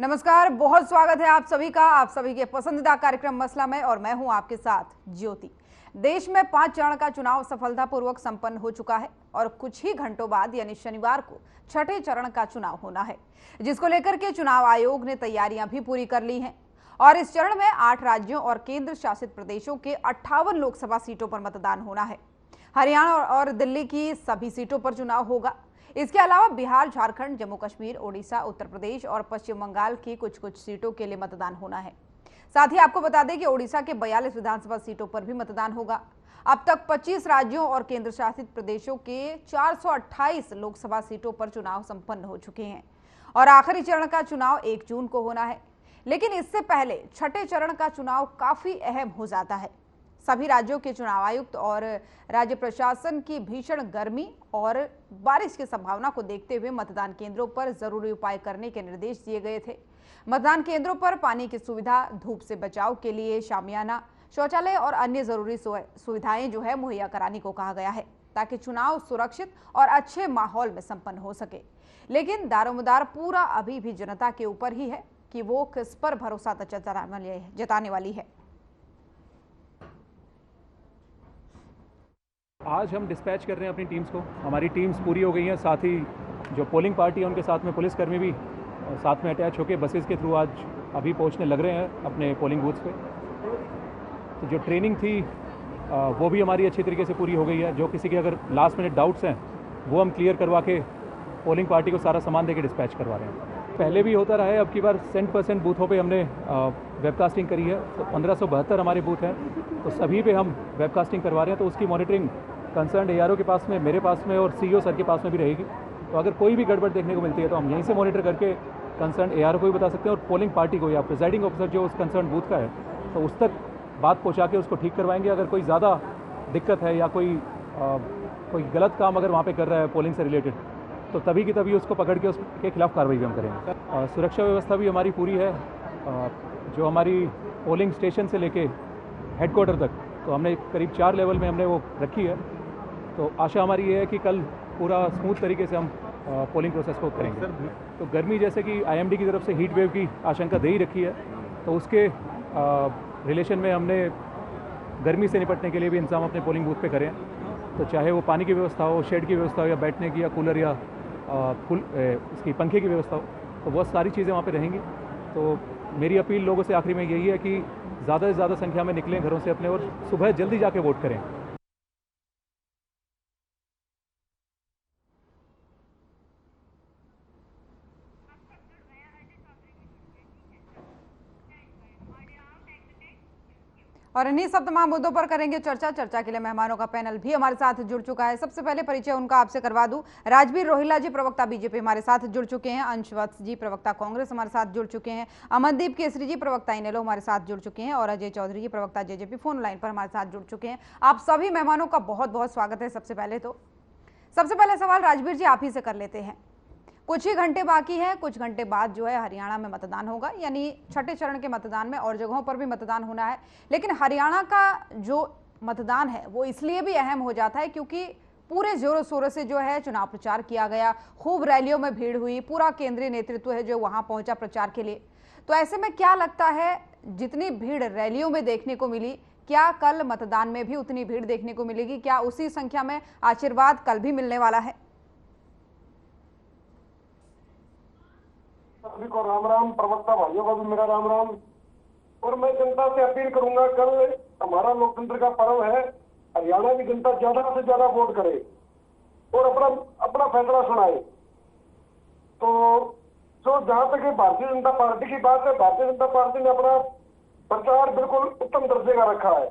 नमस्कार, बहुत स्वागत है आप सभी का आप सभी के पसंदीदा कार्यक्रम मसला में, और मैं हूं आपके साथ ज्योति। देश में 5 चरण का चुनाव सफलतापूर्वक संपन्न हो चुका है और कुछ ही घंटों बाद यानी शनिवार को छठे चरण का चुनाव होना है, जिसको लेकर के चुनाव आयोग ने तैयारियां भी पूरी कर ली हैं। और इस चरण में 8 राज्यों और केंद्र शासित प्रदेशों के 58 लोकसभा सीटों पर मतदान होना है। हरियाणा और दिल्ली की सभी सीटों पर चुनाव होगा। इसके अलावा बिहार, झारखंड, जम्मू कश्मीर, ओडिशा, उत्तर प्रदेश और पश्चिम बंगाल की कुछ सीटों के लिए मतदान होना है। साथ ही आपको बता दें कि ओडिशा के 42 विधानसभा सीटों पर भी मतदान होगा। अब तक 25 राज्यों और केंद्र शासित प्रदेशों के 428 लोकसभा सीटों पर चुनाव संपन्न हो चुके हैं और आखिरी चरण का चुनाव 1 जून को होना है। लेकिन इससे पहले छठे चरण का चुनाव काफी अहम हो जाता है। सभी राज्यों के चुनाव आयुक्त और राज्य प्रशासन की भीषण गर्मी और बारिश की संभावना को देखते हुए मतदान केंद्रों पर जरूरी उपाय करने के निर्देश दिए गए थे। मतदान केंद्रों पर पानी की सुविधा, धूप से बचाव के लिए शामियाना, शौचालय और अन्य जरूरी सुविधाएं जो है मुहैया कराने को कहा गया है, ताकि चुनाव सुरक्षित और अच्छे माहौल में संपन्न हो सके। लेकिन दारोमदार पूरा अभी भी जनता के ऊपर ही है कि वो किस पर भरोसा जताने वाली है। आज हम डिस्पैच कर रहे हैं अपनी टीम्स को। हमारी टीम्स पूरी हो गई हैं। साथ ही जो पोलिंग पार्टी है उनके साथ में पुलिसकर्मी भी साथ में अटैच होकर बसेस के थ्रू आज अभी पहुंचने लग रहे हैं अपने पोलिंग बूथ्स पे। तो जो ट्रेनिंग थी वो भी हमारी अच्छी तरीके से पूरी हो गई है। जो किसी के अगर लास्ट मिनट डाउट्स हैं वो हम क्लियर करवा के पोलिंग पार्टी को सारा सामान दे के डिस्पैच करवा रहे हैं। पहले भी होता रहा है, अब की बार 100% बूथों पे हमने वेबकास्टिंग करी है। तो 1572 हमारे बूथ हैं, तो सभी पे हम वेबकास्टिंग करवा रहे हैं। तो उसकी मॉनिटरिंग कंसर्न ARO के पास में, मेरे पास में और CEO सर के पास में भी रहेगी। तो अगर कोई भी गड़बड़ देखने को मिलती है तो हम यहीं से मॉनिटर करके कंसर्न ARO को भी बता सकते हैं और पोलिंग पार्टी को या प्रिजाइडिंग ऑफिसर जो उस कंसर्न बूथ का है तो उस तक बात पहुँचा के उसको ठीक करवाएंगे। अगर कोई ज़्यादा दिक्कत है या कोई गलत काम अगर वहाँ पर कर रहा है पोलिंग से रिलेटेड, तो तभी की तभी उसको पकड़ के उसके खिलाफ कार्रवाई भी हम करेंगे। सुरक्षा व्यवस्था भी हमारी पूरी है। जो हमारी पोलिंग स्टेशन से लेके हेडक्वार्टर तक तो हमने करीब 4 लेवल में हमने वो रखी है। तो आशा हमारी ये है कि कल पूरा स्मूथ तरीके से हम पोलिंग प्रोसेस को करेंगे। तो गर्मी जैसे कि IMD की तरफ से हीट वेव की आशंका दे ही रखी है, तो उसके रिलेशन में हमने गर्मी से निपटने के लिए भी इंतजाम अपने पोलिंग बूथ पे करें। तो चाहे वो पानी की व्यवस्था हो, शेड की व्यवस्था हो, या बैठने की, या कूलर, या इसकी पंखे की व्यवस्था हो, तो वो सारी चीज़ें वहाँ पे रहेंगी। तो मेरी अपील लोगों से आखिरी में यही है कि ज़्यादा से ज़्यादा संख्या में निकलें घरों से अपने और सुबह जल्दी जाके वोट करें। और इन्हीं सब तमाम मुद्दों पर करेंगे चर्चा के लिए मेहमानों का पैनल भी हमारे साथ जुड़ चुका है। सबसे पहले परिचय उनका आपसे करवा दूं। राजवीर रोहिल्ला जी, प्रवक्ता BJP, हमारे साथ जुड़ चुके हैं। अंश वत्स जी, प्रवक्ता कांग्रेस, हमारे साथ जुड़ चुके हैं। अमनदीप केसरी जी, प्रवक्ता इनेलो, हमारे साथ जुड़ चुके हैं। और अजय चौधरी जी, प्रवक्ता JJP, फोन लाइन पर हमारे साथ जुड़ चुके हैं। आप सभी मेहमानों का बहुत बहुत स्वागत है। सबसे पहले सवाल राजवीर जी आप ही से कर लेते हैं। कुछ ही घंटे बाकी हैं, कुछ घंटे बाद जो है हरियाणा में मतदान होगा, यानी छठे चरण के मतदान में और जगहों पर भी मतदान होना है। लेकिन हरियाणा का जो मतदान है वो इसलिए भी अहम हो जाता है क्योंकि पूरे जोरों शोरों से जो है चुनाव प्रचार किया गया, खूब रैलियों में भीड़ हुई, पूरा केंद्रीय नेतृत्व है जो वहां पहुंचा प्रचार के लिए। तो ऐसे में क्या लगता है, जितनी भीड़ रैलियों में देखने को मिली, क्या कल मतदान में भी उतनी भीड़ देखने को मिलेगी? क्या उसी संख्या में आशीर्वाद कल भी मिलने वाला है? सभी को राम राम, प्रवक्ता भाइयों को भी मेरा राम राम। और मैं जनता से अपील करूंगा, कल हमारा लोकतंत्र का पर्व है। हरियाणा की जनता ज्यादा से ज्यादा वोट करे और अपना फैसला सुनाए। तो जो जहां तक भारतीय जनता पार्टी की बात है, भारतीय जनता पार्टी ने अपना प्रचार बिल्कुल उत्तम दर्जे का रखा है।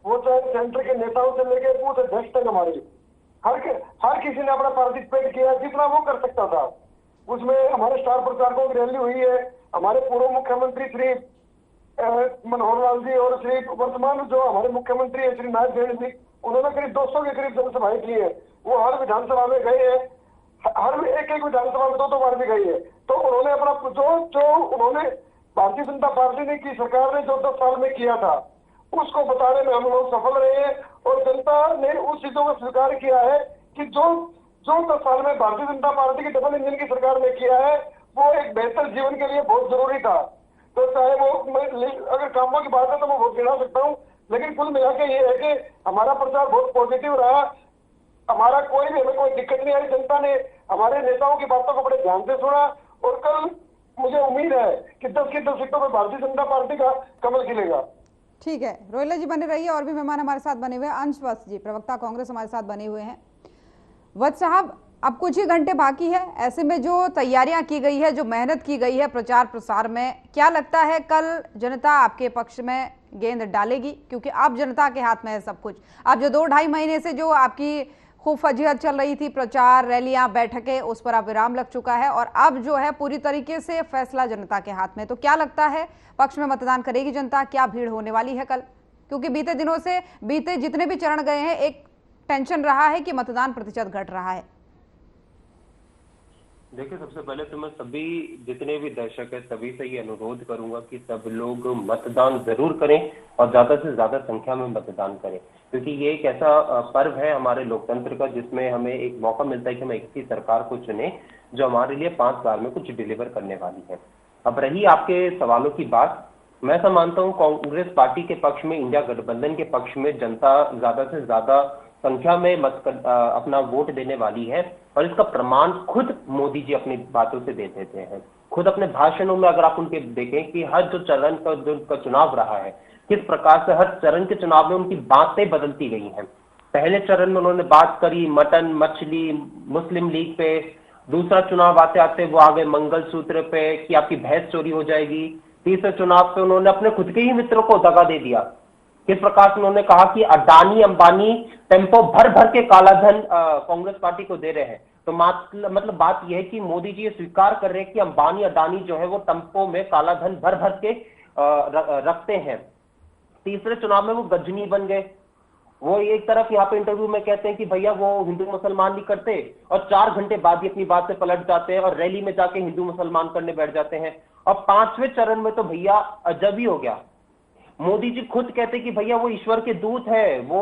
वो चाहे सेंटर के नेताओं से लेकर बूथ अध्यक्ष तक हमारे हर किसी ने अपना पार्टिसिपेट किया जितना वो कर सकता था। उसमें हमारे स्टार प्रचारकों की रैली हुई है। हमारे पूर्व मुख्यमंत्री श्री मनोहर लाल जी और श्री वर्तमान जो हमारे मुख्यमंत्री है श्री नाथ जैन जी, उन्होंने करीब 200 के करीब जनसभाएं की है। वो हर विधानसभा में गए हैं, हर एक विधानसभा में 2-2 बार भी गई है। तो उन्होंने अपना जो उन्होंने भारतीय जनता पार्टी ने की, सरकार ने जो 10 साल में किया था, उसको बताने में हम लोग सफल रहे हैं। और जनता ने उस चीजों को स्वीकार किया है कि जो 10 साल में भारतीय जनता पार्टी की डबल इंजन की सरकार ने किया है वो एक बेहतर जीवन के लिए बहुत जरूरी था। तो चाहे वो अगर कामों की बात है तो मैं बहुत गिना सकता हूँ, लेकिन कुल मिला के ये है कि हमारा प्रचार बहुत पॉजिटिव रहा। हमारा हमें कोई दिक्कत नहीं आई। जनता ने हमारे नेताओं की बातों को बड़े ध्यान से सुना और कल मुझे उम्मीद है कि 10 की 10 सीटों में भारतीय जनता पार्टी का कमल खिलेगा। ठीक है, रोहिला जी बने रहिए। और भी मेहमान हमारे साथ बने हुए हैं। अंश वत्स जी, प्रवक्ता कांग्रेस, हमारे साथ बने हुए हैं। वत्स साहब, अब कुछ ही घंटे बाकी है, ऐसे में जो तैयारियां की गई है, जो मेहनत की गई है प्रचार प्रसार में, क्या लगता है कल जनता आपके पक्ष में गेंद डालेगी? क्योंकि अब जनता के हाथ में है सब कुछ। अब जो 2-2.5 महीने से जो आपकी खूब फजीहत चल रही थी, प्रचार, रैलियां, बैठकें, उस पर अब विराम लग चुका है और अब जो है पूरी तरीके से फैसला जनता के हाथ में। तो क्या लगता है पक्ष में मतदान करेगी जनता? क्या भीड़ होने वाली है कल? क्योंकि बीते दिनों से, बीते जितने भी चरण गए हैं, एक टेंशन रहा है कि मतदान प्रतिशत घट रहा है। देखिए, सबसे पहले तो मैं सभी जितने भी दर्शक है सभी से ये अनुरोध करूंगा कि सब लोग मतदान जरूर करें और ज्यादा से ज्यादा संख्या में मतदान करें, क्योंकि ये एक ऐसा पर्व है हमारे लोकतंत्र का जिसमें हमें एक मौका मिलता है कि हम एक ऐसी सरकार को चुने जो हमारे लिए 5 साल में कुछ डिलीवर करने वाली है। अब रही आपके सवालों की बात, मैं ऐसा मानता हूँ कांग्रेस पार्टी के पक्ष में, इंडिया गठबंधन के पक्ष में जनता ज्यादा से ज्यादा संख्या में अपना वोट देने वाली है और इसका प्रमाण खुद मोदी जी अपनी बातों से दे देते हैं। खुद अपने भाषणों में अगर आप उनके देखें कि हर जो चरण का चुनाव रहा है, किस प्रकार से हर चरण के चुनाव में उनकी बातें बदलती गई हैं। पहले चरण में उन्होंने बात करी मटन, मछली, मुस्लिम लीग पे। दूसरा चुनाव आते आते वो आ गए मंगलसूत्र पे कि आपकी भैंस चोरी हो जाएगी। तीसरे चुनाव पे उन्होंने अपने खुद के ही मित्रों को दगा दे दिया। किस प्रकार से उन्होंने कहा कि अडानी अंबानी टेम्पो भर भर के काला धन कांग्रेस पार्टी को दे रहे हैं। तो मतलब बात यह है कि मोदी जी ये स्वीकार कर रहे हैं कि अंबानी अडानी जो है वो टेम्पो में काला धन भर भर के रखते हैं। तीसरे चुनाव में वो गजनी बन गए। वो एक तरफ यहाँ पे इंटरव्यू में कहते हैं कि भैया वो हिंदू मुसलमान नहीं करते और 4 घंटे बाद ही अपनी बात से पलट जाते हैं और रैली में जाके हिंदू मुसलमान करने बैठ जाते हैं। और 5वें चरण में तो भैया अजब ही हो गया। मोदी जी खुद कहते कि भैया वो ईश्वर के दूत है, वो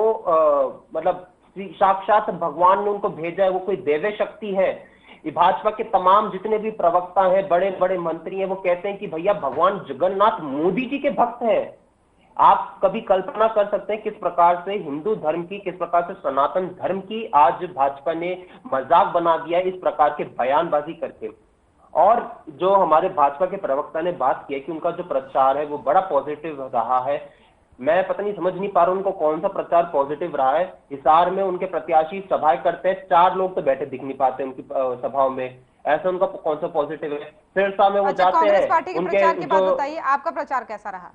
मतलब साक्षात भगवान ने उनको भेजा है, वो कोई देवे शक्ति है। भाजपा के तमाम जितने भी प्रवक्ता हैं, बड़े बड़े मंत्री हैं, वो कहते हैं कि भैया भगवान जगन्नाथ मोदी जी के भक्त हैं। आप कभी कल्पना कर सकते हैं किस प्रकार से हिंदू धर्म की, किस प्रकार से सनातन धर्म की आज भाजपा ने मजाक बना दिया इस प्रकार के बयानबाजी करके। और जो हमारे भाजपा के प्रवक्ता ने बात की है कि उनका जो प्रचार है वो बड़ा पॉजिटिव रहा है। मैं पता नहीं समझ नहीं पा रहा हूं उनको कौन सा प्रचार पॉजिटिव रहा है। हिसार में उनके प्रत्याशी सभाएं करते हैं, 4 लोग तो बैठे दिख नहीं पाते उनकी सभाओं में। ऐसा उनका कौन सा पॉजिटिव है? सिरसा में वो जाते हैं। कांग्रेस पार्टी के प्रचार की बात बताइए, आपका प्रचार कैसा रहा?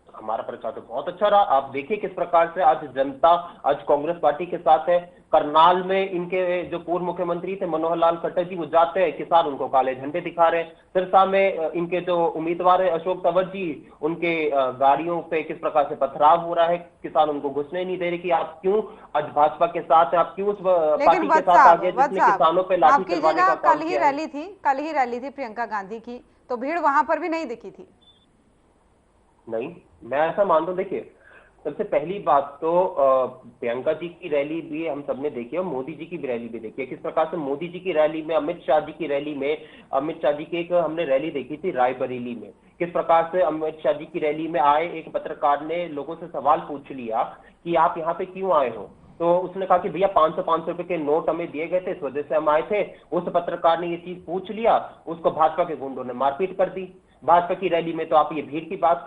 हमारा प्रचार तो बहुत अच्छा रहा। आप देखिए किस प्रकार से आज जनता आज कांग्रेस पार्टी के साथ है। करनाल में इनके जो पूर्व मुख्यमंत्री थे मनोहर लाल खट्टर जी, वो जाते हैं, किसान उनको काले झंडे दिखा रहे हैं। सिरसा में इनके जो उम्मीदवार है अशोक तंवर जी, उनके गाड़ियों पे किस प्रकार से पथराव हो रहा है, किसान उनको घुसने नहीं दे रहे कि आप क्यों आज भाजपा के साथ हैं, आप क्यों उस पार्टी के साथ आगे जिसने किसानों पे लाठी चलवाने का काम किया। कल ही रैली थी प्रियंका गांधी की, तो भीड़ वहां पर भी नहीं दिखी थी? नहीं, मैं ऐसा मानता हूं। देखिए, सबसे पहली बात तो प्रियंका जी की रैली भी हम सबने देखी और मोदी जी की भी रैली भी देखी है। किस प्रकार से मोदी जी की रैली में, अमित शाह जी की रैली में, अमित शाह जी की एक हमने रैली देखी थी रायबरेली में। किस प्रकार से अमित शाह जी की रैली में आए एक पत्रकार ने लोगों से सवाल पूछ लिया कि आप यहाँ पे क्यों आए हो, तो उसने कहा कि भैया 500 रुपए के नोट हमें दिए गए थे, इस वजह से हम आए थे। उस पत्रकार ने ये चीज पूछ लिया, उसको भाजपा के गुंडों ने मारपीट कर दी। भाजपा की रैली में तो आप ये भीड़ की बात,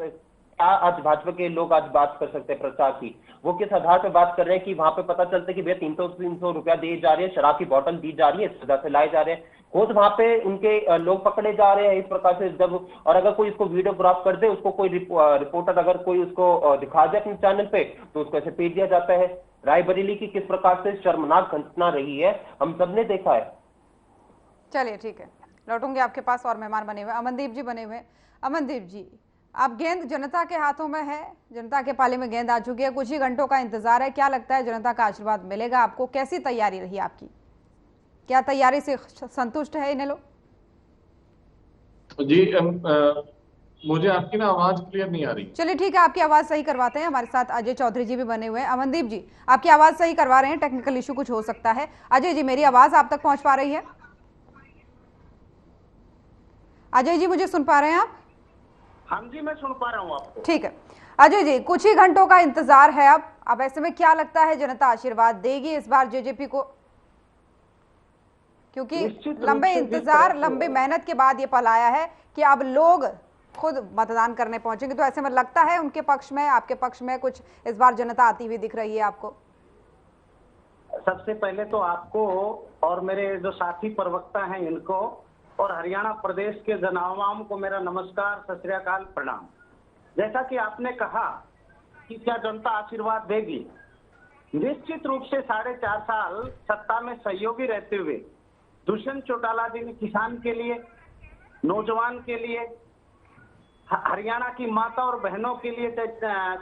क्या आज भाजपा के लोग आज बात कर सकते हैं प्रचार की? वो किस आधार पर बात कर रहे हैं कि वहां पे पता चलता है कि भैया 300 रुपया दिए जा रहे हैं, शराब की बोतल दी जा रही है, इस वजह से लाए जा रहे हैं। खुद वहां पे उनके लोग पकड़े जा रहे हैं इस प्रकार से। जब और अगर कोई इसको वीडियोग्राफ कर दे, उसको कोई रिपोर्टर अगर कोई उसको दिखा दे अपने चैनल पे, तो उसको ऐसे पीट दिया जाता है। रायबरेली की किस प्रकार से शर्मनाक घटना रही है, हम सबने देखा है। चलिए ठीक है, लौटूंगे आपके पास। और मेहमान बने हुए अमनदीप जी बने हुए। अमनदीप जी, अब गेंद जनता के हाथों में है, जनता के पाले में गेंद आ चुकी है, कुछ ही घंटों का इंतजार है। क्या लगता है जनता का आशीर्वाद मिलेगा आपको? कैसी तैयारी रही आपकी? क्या तैयारी से संतुष्ट है इन्हें लोग? जी मुझे आपकी ना आवाज क्लियर नहीं आ रही। चलिए ठीक है, आपकी आवाज सही करवाते हैं। हमारे साथ अजय चौधरी जी भी बने हुए हैं। अमनदीप जी, आपकी आवाज सही करवा रहे हैं, टेक्निकल इशू कुछ हो सकता है। अजय जी, मेरी आवाज आप तक पहुंच पा रही है? अजय जी मुझे सुन पा रहे हैं आप? हाँ जी, मैं सुन पा रहा हूँ आपको। ठीक है अजय जी, कुछ ही घंटों का इंतजार है अब ऐसे में क्या लगता है जनता आशीर्वाद देगी इस बार जेजेपी को? क्योंकि लंबे इंतजार लंबी मेहनत के बाद ये पल आया है कि अब लोग खुद मतदान करने पहुंचेंगे, तो ऐसे में लगता है उनके पक्ष में, आपके पक्ष में कुछ इस बार जनता आती हुई दिख रही है आपको? सबसे पहले तो आपको और मेरे जो साथी प्रवक्ता हैं इनको और हरियाणा प्रदेश के जनआवाम को मेरा नमस्कार, सत श्री अकाल, प्रणाम। जैसा कि आपने कहा कि क्या जनता आशीर्वाद देगी, निश्चित रूप से 4.5 साल सत्ता में सहयोगी रहते हुए दुष्यंत चौटाला जी ने किसान के लिए, नौजवान के लिए, हरियाणा की माता और बहनों के लिए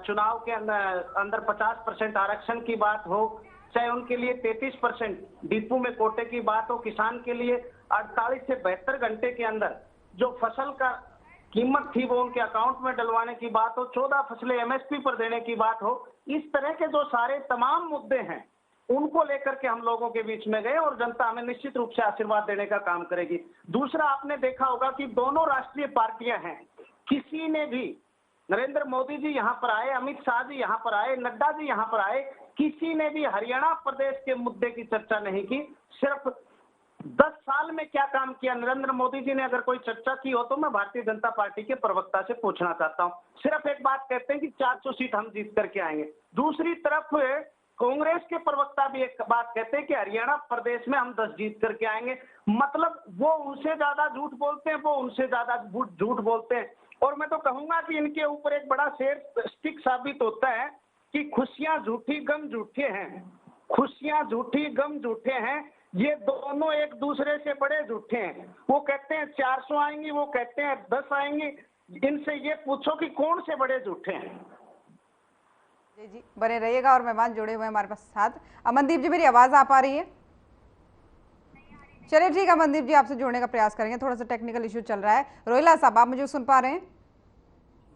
चुनाव के अंदर 50% आरक्षण की बात हो, चाहे उनके लिए 33% डिपो में कोटे की बात हो, किसान के लिए 48 से 72 घंटे के अंदर जो फसल का कीमत थी वो उनके अकाउंट में डलवाने की बात हो, 14 फसलें एमएसपी पर देने की बात हो, इस तरह के जो सारे तमाम मुद्दे हैं उनको लेकर के हम लोगों के बीच में गए और जनता हमें निश्चित रूप से आशीर्वाद देने का काम करेगी। दूसरा, आपने देखा होगा कि दोनों राष्ट्रीय पार्टियां हैं, किसी ने भी, नरेंद्र मोदी जी यहाँ पर आए, अमित शाह जी यहाँ पर आए, नड्डा जी यहाँ पर आए, किसी ने भी हरियाणा प्रदेश के मुद्दे की चर्चा नहीं की। सिर्फ 10 साल में क्या काम किया नरेंद्र मोदी जी ने, अगर कोई चर्चा की हो तो मैं भारतीय जनता पार्टी के प्रवक्ता से पूछना चाहता हूँ। सिर्फ एक बात कहते हैं कि 400 सीट हम जीत करके आएंगे। दूसरी तरफ कांग्रेस के प्रवक्ता भी एक बात कहते हैं कि हरियाणा प्रदेश में हम 10 जीत करके आएंगे। मतलब वो उनसे ज्यादा झूठ बोलते हैं, वो उनसे ज्यादा झूठ बोलते हैं। और मैं तो कहूंगा कि इनके ऊपर एक बड़ा शेर स्टिक साबित होता है कि खुशियां झूठी गम झूठे हैं, खुशियां झूठी गम झूठे हैं। ये दोनों एक दूसरे से बड़े झूठे हैं। वो कहते हैं 400 आएंगी, वो कहते हैं 10 आएंगी। इनसे ये पूछो कि कौन से बड़े झूठे हैं। जी बने रहिएगा और मेहमान जुड़े हुए हैं हमारे पास साथ। अमनदीप जी, मेरी आवाज आ पा रही है? चलिए ठीक है अमनदीप जी, आपसे जुड़ने का प्रयास करेंगे, थोड़ा सा टेक्निकल इश्यू चल रहा है। रोहिला साहब, आप मुझे सुन पा रहे हैं?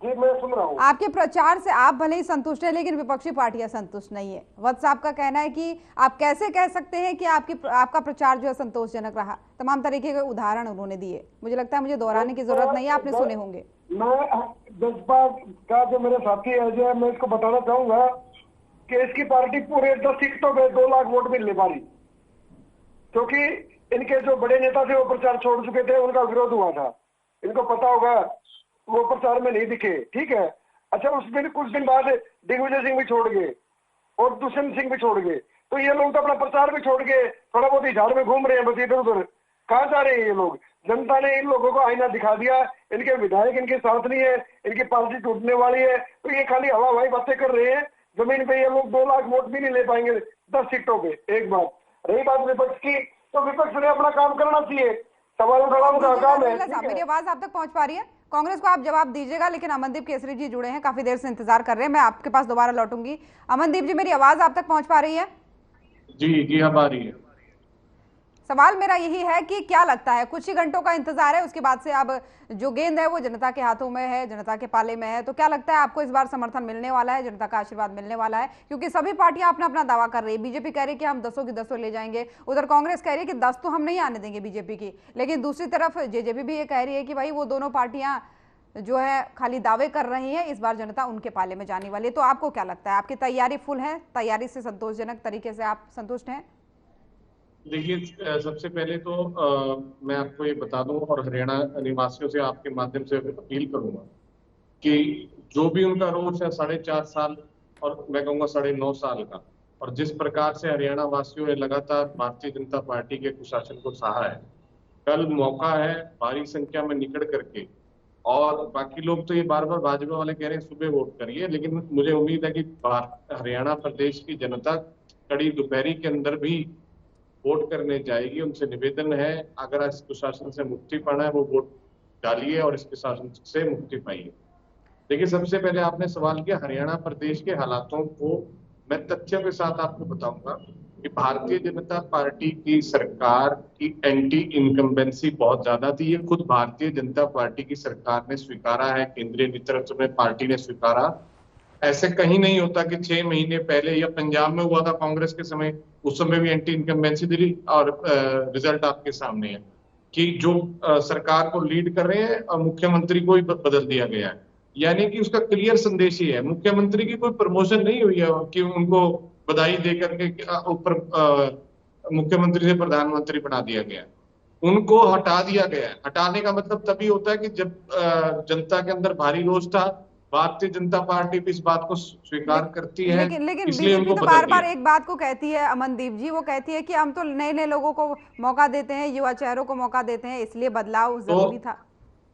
जी मैं सुन रहा हूँ। आपके प्रचार से आप भले ही संतुष्ट हैं लेकिन विपक्षी पार्टियां संतुष्ट नहीं है। वत्स साहब का कहना है कि आप कैसे कह सकते हैं कि आपका प्रचार जो है संतोषजनक रहा। तमाम तरीके के उदाहरण उन्होंने दिए, मुझे लगता है मुझे दोहराने की जरूरत नहीं है, आपने सुने होंगे। मैं जसपा का जो मेरे साथी है जो मैं इसको बताना चाहूंगा कि इसकी पार्टी पूरे 10 सीटों पे 2 लाख वोट भी ले पा रही, क्योंकि इनके जो बड़े नेता थे वो प्रचार छोड़ चुके थे, उनका विरोध हुआ था, इनको पता होगा, वो प्रचार में नहीं दिखे। ठीक है, अच्छा उस दिन कुछ दिन बाद दिग्विजय सिंह भी छोड़ गए और दुष्यंत सिंह भी छोड़ गए, तो ये लोग तो अपना प्रचार भी छोड़ के थोड़ा बहुत झाड़ में घूम रहे हैं बस इधर उधर। कहाँ जा रहे हैं ये लोग? जनता ने इन लोगों को आईना दिखा दिया, इनके विधायक इनके साथ नहीं है, इनकी पार्टी टूटने वाली है, तो ये खाली हवा हवाई बातें कर रहे हैं। जमीन पे ये लोग 2 लाख वोट भी नहीं ले पाएंगे 10 सीटों पे। एक बात रही बात विपक्ष की, तो विपक्ष ने अपना काम करना चाहिए, सवाल उठाना उनका काम है। मेरी आवाज आप तक पहुंच पा रही है? कांग्रेस को आप जवाब दीजिएगा, लेकिन अमनदीप केसरी जी जुड़े हैं, काफी देर से इंतजार कर रहे हैं, मैं आपके पास दोबारा लौटूंगी। अमनदीप जी, मेरी आवाज आप तक पहुंच पा रही है? जी अब आ रही है। सवाल मेरा यही है कि क्या लगता है, कुछ ही घंटों का इंतजार है, उसके बाद से अब जो गेंद है वो जनता के हाथों में है, जनता के पाले में है, तो क्या लगता है आपको इस बार समर्थन मिलने वाला है, जनता का आशीर्वाद मिलने वाला है? क्योंकि सभी पार्टियां अपना अपना दावा कर रही है। बीजेपी कह रही है कि हम 10 की 10 ले जाएंगे, उधर कांग्रेस कह रही है कि 10 तो हम नहीं आने देंगे बीजेपी की, लेकिन दूसरी तरफ जेजेपी भी ये कह रही है कि भाई वो दोनों पार्टियां जो है खाली दावे कर रही हैं, इस बार जनता उनके पाले में जाने वाली है। तो आपको क्या लगता है, आपकी तैयारी फुल है, तैयारी से संतोषजनक तरीके से आप संतुष्ट हैं? देखिए, सबसे पहले तो मैं आपको ये बता दूं और हरियाणा निवासियों से आपके माध्यम से अपील करूंगा कि जो भी उनका रोष है 4.5 साल और मैं कहूँगा 9.5 साल का, और जिस प्रकार से हरियाणा वासियों ने लगातार भारतीय जनता पार्टी के कुशासन को सहा है, कल मौका है भारी संख्या में निकल करके, और बाकी लोग तो ये बार बार भाजपा वाले कह रहे हैं सुबह वोट करिए, लेकिन मुझे उम्मीद है कि हरियाणा प्रदेश की जनता कड़ी दोपहरी के अंदर भी वोट करने जाएगी। उनसे निवेदन है, अगर इस कुशासन से मुक्ति पाना है वो वोट डालिए और इस कुशासन से मुक्ति पाइए। देखिए, सबसे पहले आपने सवाल किया हरियाणा प्रदेश के हालातों को, मैं तथ्यों के साथ आपको बताऊंगा कि भारतीय जनता पार्टी की सरकार की एंटी इनकम्बेंसी बहुत ज्यादा थी। ये खुद भारतीय जनता पार्टी की सरकार ने स्वीकारा है, केंद्रीय नेतृत्व में पार्टी ने स्वीकारा। ऐसे कहीं नहीं होता कि 6 महीने पहले, या पंजाब में हुआ था कांग्रेस के समय, उस समय भी एंटी इनकम्बेंसी थी और रिजल्ट आपके सामने है। कि जो सरकार को लीड कर रहे हैं और मुख्यमंत्री को ही बदल दिया गया है। यानी कि उसका क्लियर संदेश ही है, मुख्यमंत्री की कोई प्रमोशन नहीं हुई है कि उनको बधाई देकर के ऊपर मुख्यमंत्री से प्रधानमंत्री बना दिया गया, उनको हटा दिया गया है। हटाने का मतलब तभी होता है कि जब जनता के अंदर भारी रोष था, भारतीय जनता पार्टी भी इस बात को स्वीकार करती है, लेकिन इसलिए बीजेपी उनको तो बदल बार बार दिया। एक बात को कहती है, अमनदीप जी, वो कहती है कि हम तो नए नए लोगों को मौका देते हैं, युवा चेहरों को मौका देते हैं, इसलिए बदलाव जरूरी था।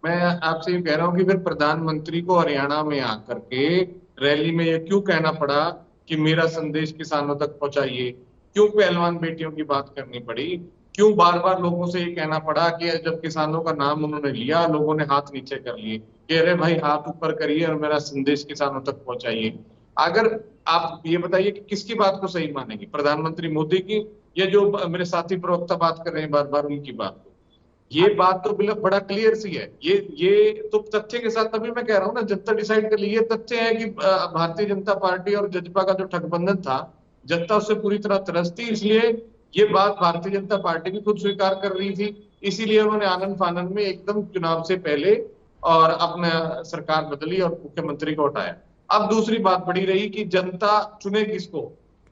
मैं आपसे ये कह रहा हूँ कि फिर प्रधानमंत्री को हरियाणा में आकर के रैली में ये क्यों कहना पड़ा कि मेरा संदेश किसानों तक पहुंचाइए? क्यों पहलवान बेटियों की बात करनी पड़ी? क्यों बार बार लोगों से ये कहना पड़ा कि जब किसानों का नाम उन्होंने लिया, लोगों ने हाथ नीचे कर लिए, कह रहे भाई हाथ ऊपर करिए और मेरा संदेश किसानों तक पहुंचाइए। अगर आप ये बताइए कि किसकी बात को सही मानेंगे, प्रधानमंत्री मोदी की या जो मेरे साथी प्रवक्ता बात कर रहे हैं बार बार उनकी बात को? ये बात तो बिल्कुल बड़ा क्लियर सी है। ये तो तथ्य के साथ, तभी मैं कह रहा हूँ ना, जनता डिसाइड कर ली। ये तथ्य है कि भारतीय जनता पार्टी और जजपा का जो ठगबंधन था, जनता उससे पूरी तरह त्रस्त थी, इसलिए ये बात भारतीय जनता पार्टी भी खुद स्वीकार कर रही थी। इसीलिए उन्होंने आनंद फानंद में एकदम चुनाव से पहले और अपना सरकार बदली और मुख्यमंत्री को हटाया। अब दूसरी बात बड़ी रही कि जनता चुने किसको।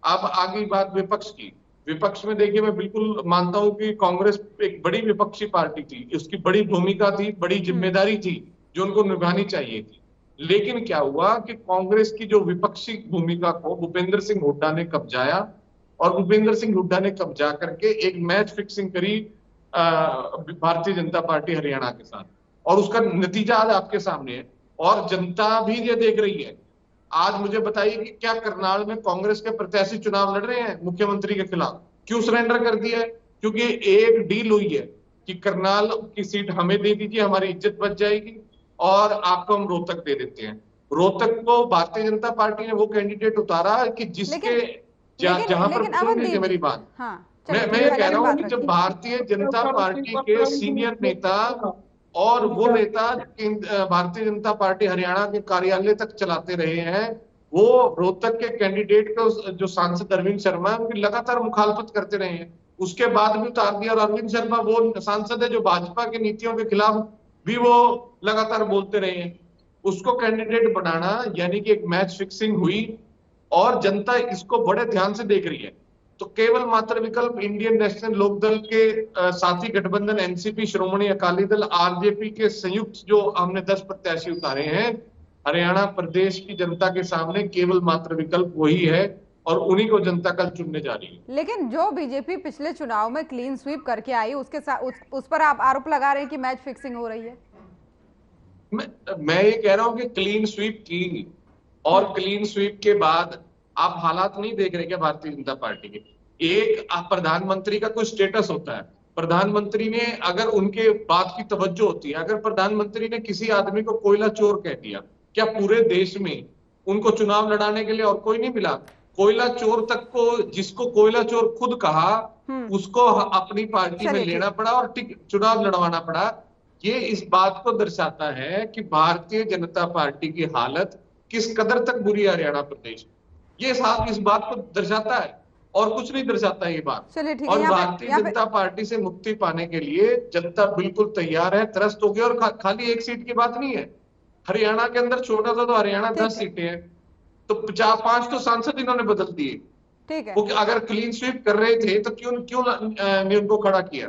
अब आगे बात विपक्ष की। विपक्ष में देखिए, मैं बिल्कुल मानता हूं कि कांग्रेस एक बड़ी विपक्षी पार्टी थी, उसकी बड़ी भूमिका थी, बड़ी जिम्मेदारी थी जो उनको निभानी चाहिए थी। लेकिन क्या हुआ कि कांग्रेस की जो विपक्षी भूमिका को भूपेंद्र सिंह हुड्डा ने कब्जाया और भूपेंद्र सिंह हुड्डा ने कब्जा करके एक मैच फिक्सिंग करी भारतीय जनता पार्टी हरियाणा के साथ, और उसका नतीजा आज आपके सामने है और जनता भी ये देख रही है। आज मुझे बताइए कि क्या करनाल में कांग्रेस के प्रत्याशी चुनाव लड़ रहे हैं मुख्यमंत्री के खिलाफ? क्यों सरेंडर कर दिया है? क्योंकि एक डील हुई है कि करनाल की सीट हमें दे दीजिए, हमारी इज्जत बच जाएगी और आपको हम रोहतक दे देते हैं। रोहतक को भारतीय जनता पार्टी ने वो कैंडिडेट उतारा कि जिसके जहां पर, सुन लीजिए मेरी बात, मैं ये कह रहा हूं कि जब भारतीय जनता पार्टी के सीनियर नेता और वो नेता भारतीय जनता पार्टी हरियाणा के कार्यालय तक चलाते रहे हैं, वो रोहतक के कैंडिडेट को, जो सांसद अरविंद शर्मा है, उनकी लगातार मुखालफत करते रहे हैं, उसके बाद भी उतार दिया। और अरविंद शर्मा वो सांसद है जो भाजपा की नीतियों के खिलाफ भी वो लगातार बोलते रहे हैं। उसको कैंडिडेट बनाना यानी कि एक मैच फिक्सिंग हुई और जनता इसको बड़े ध्यान से देख रही है। तो केवल मात्र विकल्प इंडियन नेशनल लोकदल के साथी गठबंधन एनसीपी, श्रोमणी अकाली दल, आरजेपी के संयुक्त जो हमने 10 प्रत्याशी उतारे हैं, हरियाणा प्रदेश की जनता के सामने केवल मात्र विकल्प वही है और उन्हीं को जनता कल चुनने जा रही है। लेकिन जो बीजेपी पिछले चुनाव में क्लीन स्वीप करके आई, उसके साथ उस पर आप आरोप लगा रहे हैं कि मैच फिक्सिंग हो रही है। मैं ये कह रहा हूं कि क्लीन स्वीप की, और क्लीन स्वीप के बाद आप हालात नहीं देख रहे क्या भारतीय जनता पार्टी के? एक प्रधानमंत्री का कोई स्टेटस होता है, प्रधानमंत्री ने अगर उनके बात की तवज्जो होती है, अगर प्रधानमंत्री ने किसी आदमी को कोयला चोर कह दिया, क्या पूरे देश में उनको चुनाव लड़ाने के लिए और कोई नहीं मिला? कोयला चोर तक को, जिसको कोयला चोर खुद कहा, उसको अपनी पार्टी में लेना पड़ा और चुनाव लड़वाना पड़ा। ये इस बात को दर्शाता है कि भारतीय जनता पार्टी की हालत किस कदर तक बुरी है हरियाणा प्रदेश। ये साफ इस बात को दर्शाता है और कुछ नहीं दर्शाता ये बात। और भारतीय जनता पार्टी से मुक्ति पाने के लिए जनता बिल्कुल तैयार है, त्रस्त हो गई। और खाली एक सीट की बात नहीं है, हरियाणा के अंदर छोटा सा तो हरियाणा 10 सीटें हैं, तो 4-5 तो सांसद इन्होंने बदल दिए। ठीक है, वो अगर क्लीन स्वीप कर रहे थे तो क्यों नहीं उनको खड़ा किया?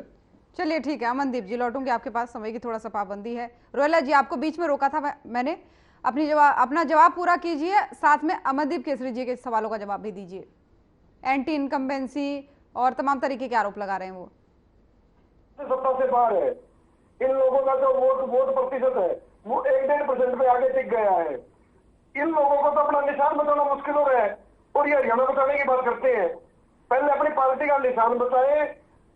चलिए ठीक है, अमनदीप जी लौटूंगी आपके पास, समय की थोड़ा सा पाबंदी है। रोयला जी, आपको बीच में रोका था मैंने, अपना जवाब पूरा कीजिए, साथ में अमनदीप केसरी जी के सवालों का जवाब भी दीजिए। एंटी इनकम्बेंसी और तमाम तरीके के आरोप लगा रहे हैं वो। सत्ता से बाहर है, इन लोगों का जो वोट प्रतिशत है वो 1-1.5% पे आगे टिक गया है। इन लोगों को तो अपना निशान बचाना मुश्किल हो रहा है और ये हरियाणा बचाने की बात करते हैं। पहले अपनी पार्टी का निशान बचाए।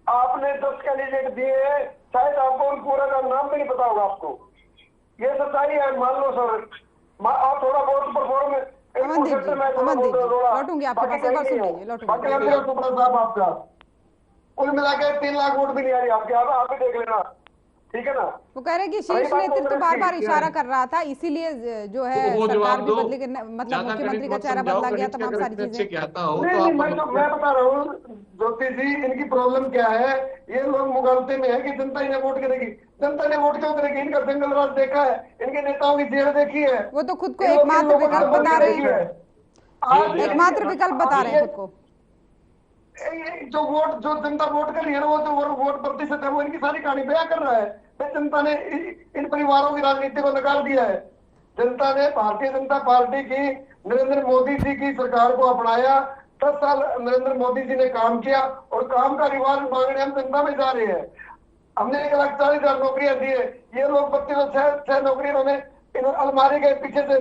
आपने 10 कैंडिडेट दिए हैं, शायद आपको उन पूरा का नाम भी नहीं पता होगा आपको। ये सच्चाई है, मान लो सर। आप थोड़ा बहुत परफॉर्म लौटूंगी आपके पास, एक बार सुन लीजिए, लौटूंगी। आपका कुल मिला के 3 लाख वोट भी नहीं आ रही आपके, आप भी देख लेना, ठीक है ना। वो कह रहे हैं कि रही शीर्ष बात नेतृत्व कांग्रेस बार की, बार इशारा कर रहा था, इसीलिए जो है तो वो सरकार जवाब भी दो। बदली मतलब ज्यादा मुख्यमंत्री गणित का मत चेहरा समझाओ, बदला गया, गणित के तमाम अगर सारी इतने अच्छे चीजें। ज्ञाता हो नहीं तो नहीं, आप मैं बता रहा हूँ ज्योति जी, इनकी प्रॉब्लम क्या है। ये लोग मुगालते में है कि जनता इन्हें वोट करेगी। जनता ने वोट क्यों करेगी? इनका जंगल राज देखा है, इनके नेताओं की जेल देखी है, वो तो खुद को इन एकमात्र लोगों विकल्प ने बता रहे देखी है। हैं, आज एकमात्र विकल्प बता रहे हैं खुद को। जो जनता वोट कर रही है ना, वो जो वोट प्रतिशत है, वो इनकी सारी कहानी बयां कर रहा है। फिर जनता ने इन परिवारों की राजनीति को नकार दिया है। जनता ने भारतीय जनता पार्टी की, नरेंद्र मोदी जी की सरकार को अपनाया। 10 साल नरेंद्र मोदी जी ने काम किया और काम का रिवाज मांगने हम जनता में जा रहे हैं। हमने 1,40,000 नौकरियां दी है। ये लोग 32 नौकरी इन्होंने अलमारी के पीछे से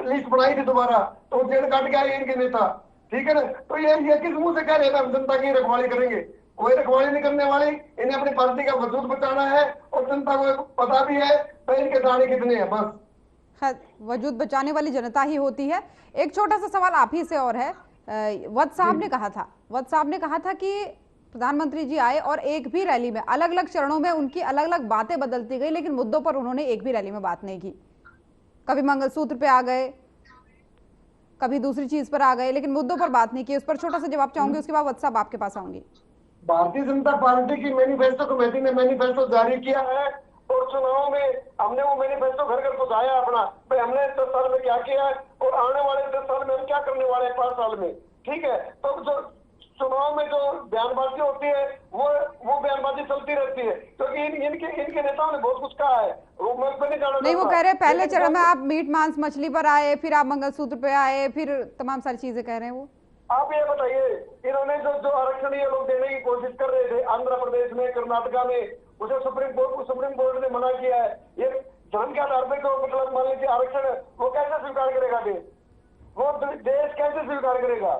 लिस्ट बनाई थी दोबारा, तो जेल काट के आए इनके नेता। ठीक है ना। तो ये किस मुंह से कह रहे हैं हम जनता की रखवाली करेंगे? कोई रखवाली नहीं करने वाली। इन्हें अपनी पार्टी का वजूद बचाना है और जनता को पता भी है तो इनके दाने कितने हैं बस। खैर, वजूद बचाने वाली जनता ही होती है। एक छोटा सा सवाल आप ही से और है। वत्स साहब ने कहा था कि प्रधानमंत्री जी आए और एक भी रैली में, अलग अलग चरणों में उनकी अलग अलग बातें बदलती गई, लेकिन मुद्दों पर उन्होंने एक भी रैली में बात नहीं की। कभी मंगलसूत्र पे आ गए, कभी दूसरी चीज पर आ गए, लेकिन मुद्दों पर बात नहीं की। उस पर छोटा सा जवाब चाहूंगी, उसके बाद वत्स साहब आपके पास आऊंगी। भारतीय जनता पार्टी की मैनिफेस्टो कमेटी ने मैनिफेस्टो जारी किया है और चुनाव में हमने वो मैनिफेस्टो घर घर पहुंचाया अपना, भाई हमने 10 साल में क्या किया है और आने वाले 10 साल में हम क्या करने वाले हैं 5 साल में। ठीक है। तो जो चुनाव में जो बयानबाजी होती है वो बयानबाजी चलती रहती है, क्योंकि इनके नेताओं ने बहुत कुछ कहा है। मैं पे नहीं जाना नहीं, वो चाहता, कह रहे हैं पहले लेकिन चरण में आप मीट मांस मछली पर आए, फिर आप मंगलसूत्र पे आए, फिर तमाम सारी चीजें कह रहे हैं वो। आप ये बताइए, इन्होंने जो आरक्षण ये लोग देने की कोशिश कर रहे थे आंध्र प्रदेश में, कर्नाटका में, उसे सुप्रीम कोर्ट ने मना किया है। ये धर्म के आधार पर जो मतलब मान लीजिए आरक्षण है, वो कैसे स्वीकार करेगा देश? वो देश कैसे स्वीकार करेगा?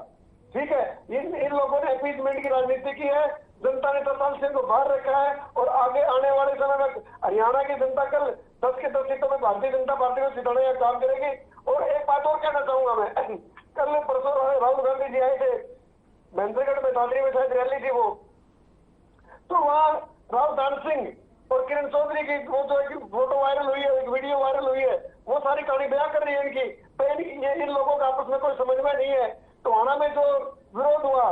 ठीक है। इन लोगों ने अपीजमेंट की राजनीति की है। जनता ने 10 साल से इनको बाहर रखा है और आगे आने वाले समय में हरियाणा की जनता कल 10 के 10 सीटों में भारतीय जनता पार्टी को जिताने का काम करेगी। और एक बात और कहना चाहूंगा मैं, कल परसों राहुल गांधी जी आए थे महेंद्रगढ़ में, दादरी में शायद रैली थी वो, तो वहाँ राव दान सिंह और किरण चौधरी की वो जो एक फोटो वायरल हुई है, एक वीडियो वायरल हुई है, वो सारी कहानी बयां कर रही है इनकी। तो ये इन लोगों का आपस में कोई समझ में नहीं है। टोहाना में जो विरोध हुआ,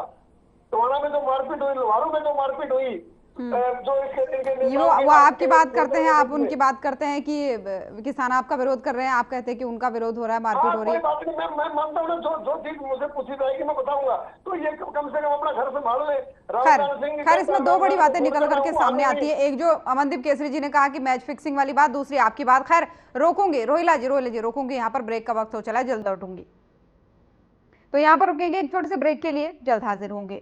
टोहाना में जो मारपीट हुई, लोहारू में जो मारपीट हुई, जो इनके वो आपकी बात करते हैं, आप उनकी बात करते हैं कि किसान आपका विरोध कर रहे हैं, आप कहते हैं कि उनका विरोध हो रहा है, मारपीट हो रही कोई है। बात नहीं, मैं मानता हूँ ना, जो चीज मुझे पूछी जाएगी मैं बताऊंगा। तो ये कम से कम अपना घर संभाल ले। खैर इसमें दो बड़ी बातें निकल करके सामने आती है। एक जो अमनदीप केसरी जी ने कहा कि मैच फिक्सिंग वाली बात, दूसरी आपकी बात। खैर रोकूंगी, रोहिला जी रोकूंगी, यहाँ पर ब्रेक का वक्त हो चला है, जल्द लौटूंगी। तो यहाँ पर रुकेंगे एक छोटे से ब्रेक के लिए, जल्द हाजिर होंगे।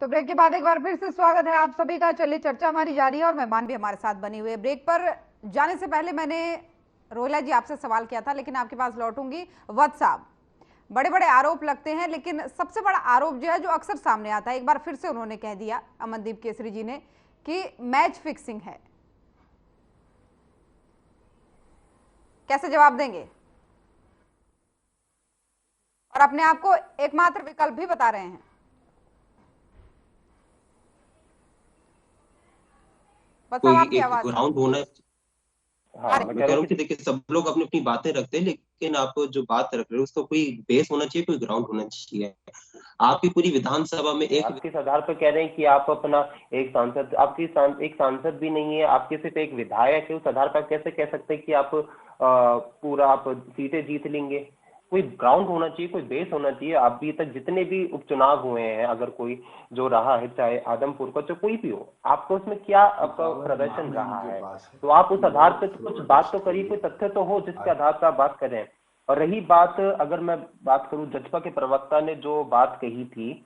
तो ब्रेक के बाद एक बार फिर से स्वागत है आप सभी का। चलिए चर्चा हमारी जारी है और मेहमान भी हमारे साथ बने हुए। ब्रेक पर जाने से पहले मैंने रोहिला जी आपसे सवाल किया था, लेकिन आपके पास लौटूंगी। वत्स साहब, बड़े बड़े आरोप लगते हैं, लेकिन सबसे बड़ा आरोप जो है जो अक्सर सामने आता है, एक बार फिर से उन्होंने कह दिया अमनदीप केसरी जी ने कि मैच फिक्सिंग है। कैसे जवाब देंगे? और अपने आप को एकमात्र विकल्प भी बता रहे हैं। कोई आपकी एक आवाज ग्राउंड होना। हाँ, मैं कह रहा हूँ कि देखिए सब लोग अपनी अपनी बातें रखते हैं, लेकिन आप जो बात रख रहे हो उसका कोई बेस होना चाहिए, कोई ग्राउंड होना चाहिए। आपकी पूरी विधानसभा में आप किस आधार पर कह रहे हैं कि आप अपना एक सांसद, एक सांसद भी नहीं है, आपके सिर्फ एक विधायक है, उस आधार पर कैसे कह सकते हैं कि आप पूरा आप सीटें जीत लेंगे? कोई ग्राउंड होना चाहिए, कोई बेस होना चाहिए। अभी तक जितने भी उपचुनाव हुए हैं, अगर कोई जो रहा है, चाहे आदमपुर का, चाहे कोई भी हो, आपको उसमें क्या आपका प्रदर्शन रहा है, तो आप उस आधार पर कुछ बात तो करिए, कोई तथ्य तो हो जिसके आधार पर आप बात करें। और रही बात, अगर मैं बात करूं, जजपा के प्रवक्ता ने जो बात कही थी,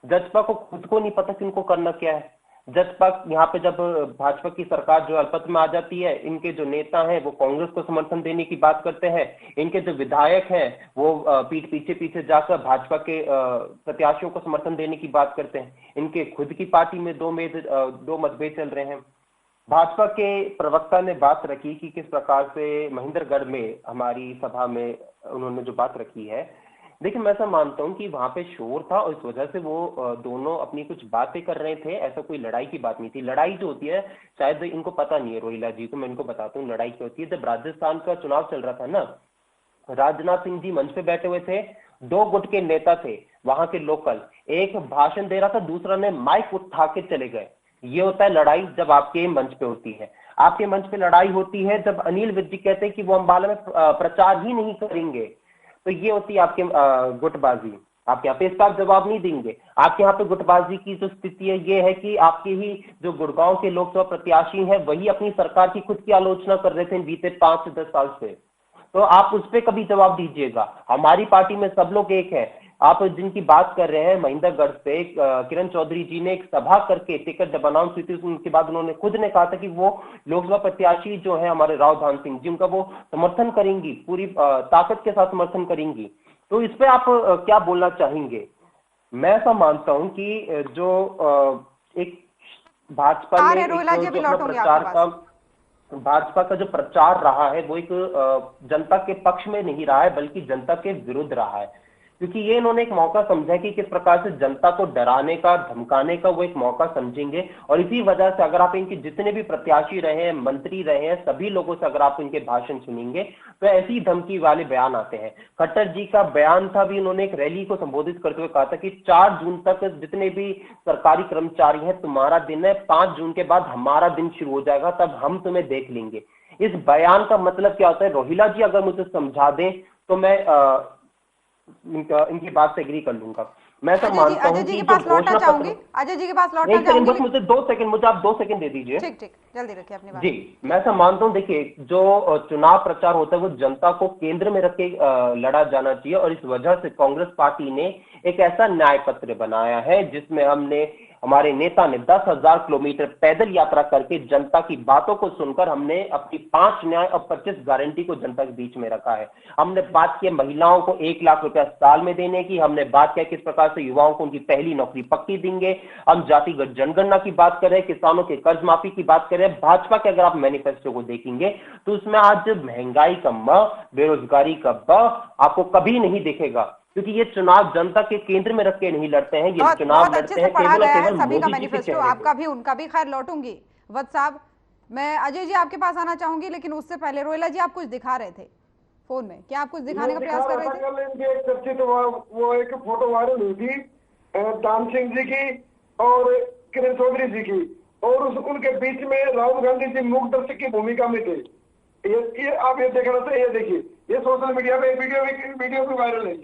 जजपा को खुद को नहीं पता कि इनको करना क्या है। जजपा यहाँ पे जब भाजपा की सरकार जो अल्पत्व में आ जाती है, इनके जो नेता हैं वो कांग्रेस को समर्थन देने की बात करते हैं, इनके जो विधायक हैं वो पीठ पीछे जाकर भाजपा के प्रत्याशियों को समर्थन देने की बात करते हैं। इनके खुद की पार्टी में दो मतभेद चल रहे हैं। भाजपा के प्रवक्ता ने बात रखी कि किस प्रकार से महेंद्रगढ़ में हमारी सभा में उन्होंने जो बात रखी है, देखिए मैं ऐसा मानता हूं कि वहां पे शोर था और इस वजह से वो दोनों अपनी कुछ बातें कर रहे थे। ऐसा कोई लड़ाई की बात नहीं थी। लड़ाई जो होती है, शायद इनको पता नहीं है रोहिला जी को, मैं इनको बताता हूँ लड़ाई क्या होती है। जब राजस्थान का चुनाव चल रहा था ना, राजनाथ सिंह जी मंच पे बैठे हुए थे, दो गुट के नेता थे वहां के लोकल, एक भाषण दे रहा था, दूसरा ने माइक उठा के चले गए। ये होता है लड़ाई जब आपके मंच पे होती है। आपके मंच पे लड़ाई होती है जब अनिल विज जी कहते हैं कि वो अंबाला में प्रचार ही नहीं करेंगे, तो ये होती है आपके गुटबाजी। आप यहाँ पे इसका जवाब नहीं देंगे। आपके यहाँ पे गुटबाजी की जो स्थिति है ये है कि आपके ही जो गुड़गांव के लोकसभा प्रत्याशी हैं वही अपनी सरकार की खुद की आलोचना कर रहे थे बीते 5 से 10 साल से, तो आप उस पर कभी जवाब दीजिएगा। हमारी पार्टी में सब लोग एक है। आप जिनकी बात कर रहे हैं महेंद्रगढ़ से, किरण चौधरी जी ने एक सभा करके टिकट जब अनाउंस हुई थी, उनके बाद उन्होंने खुद ने कहा था कि वो लोकसभा प्रत्याशी जो है हमारे राव धान सिंह जी, उनका वो समर्थन करेंगी, पूरी ताकत के साथ समर्थन करेंगी। तो इस पे आप क्या बोलना चाहेंगे? मैं ऐसा मानता हूं कि जो एक भाजपा ने भाजपा का जो प्रचार रहा है वो एक जनता के पक्ष में नहीं रहा है, बल्कि जनता के विरुद्ध रहा है। क्योंकि ये इन्होंने एक मौका समझा कि किस प्रकार से जनता को डराने का, धमकाने का वो एक मौका समझेंगे। और इसी वजह से अगर आप इनके जितने भी प्रत्याशी रहे हैं, मंत्री रहे हैं, सभी लोगों से अगर आप इनके भाषण सुनेंगे तो ऐसी धमकी वाले बयान आते हैं। खट्टर जी का बयान था भी, उन्होंने एक रैली को संबोधित करते हुए कहा था कि 4 जून तक जितने भी सरकारी कर्मचारी हैं तुम्हारा दिन है, 5 जून के बाद हमारा दिन शुरू हो जाएगा, तब हम तुम्हें देख लेंगे। इस बयान का मतलब क्या होता है? रोहिला जी अगर मुझे समझा दें तो मैं इनकी बात से एग्री कर लूंगा। मैं ऐसा मानता हूं कि अजय जी के पास लौटना चाहूंगी। बस मुझे 2 सेकंड, मुझे आप 2 सेकंड दे दीजिए। ठीक, जल्दी रखिए अपनी बात। जी, मैं ऐसा मानता हूं, देखिए जो चुनाव प्रचार होता है वो जनता को केंद्र में रख के लड़ा जाना चाहिए। और इस वजह से कांग्रेस पार्टी ने एक ऐसा न्याय पत्र बनाया है जिसमें हमारे नेता ने 10,000 किलोमीटर पैदल यात्रा करके जनता की बातों को सुनकर हमने अपनी 5 न्याय और 25 गारंटी को जनता के बीच में रखा है। हमने बात की महिलाओं को 1 लाख रुपया साल में देने की, हमने बात किया किस प्रकार से युवाओं को उनकी पहली नौकरी पक्की देंगे, हम जातिगत जनगणना की बात करें, किसानों के कर्ज माफी की बात करें। भाजपा के अगर आप मैनिफेस्टो को देखेंगे तो उसमें आज महंगाई का म, बेरोजगारी का ब आपको कभी नहीं दिखेगा, क्योंकि ये चुनाव जनता के केंद्र में रख के नहीं लड़ते हैं, ये चुनाव लड़ते हैं केवल और केवल सभी का मैनिफेस्टो। आपका भी उनका भी खैर लौटूंगी। वत्स साहब, मैं अजय जी आपके पास आना चाहूंगी, लेकिन उससे पहले रोहिला जी आप कुछ दिखा रहे थे फोन में, क्या आप कुछ दिखाने का प्रयास कर रहे थे? एक चर्चित वो एक फोटो वायरल हुई थी दान सिंह जी की और किरण चौधरी जी की, और उनके बीच में राहुल गांधी जी मूक दर्शक की भूमिका में थे। ये आप ये देखना चाहिए। ये देखिए, ये सोशल मीडिया पे वीडियो भी वायरल है।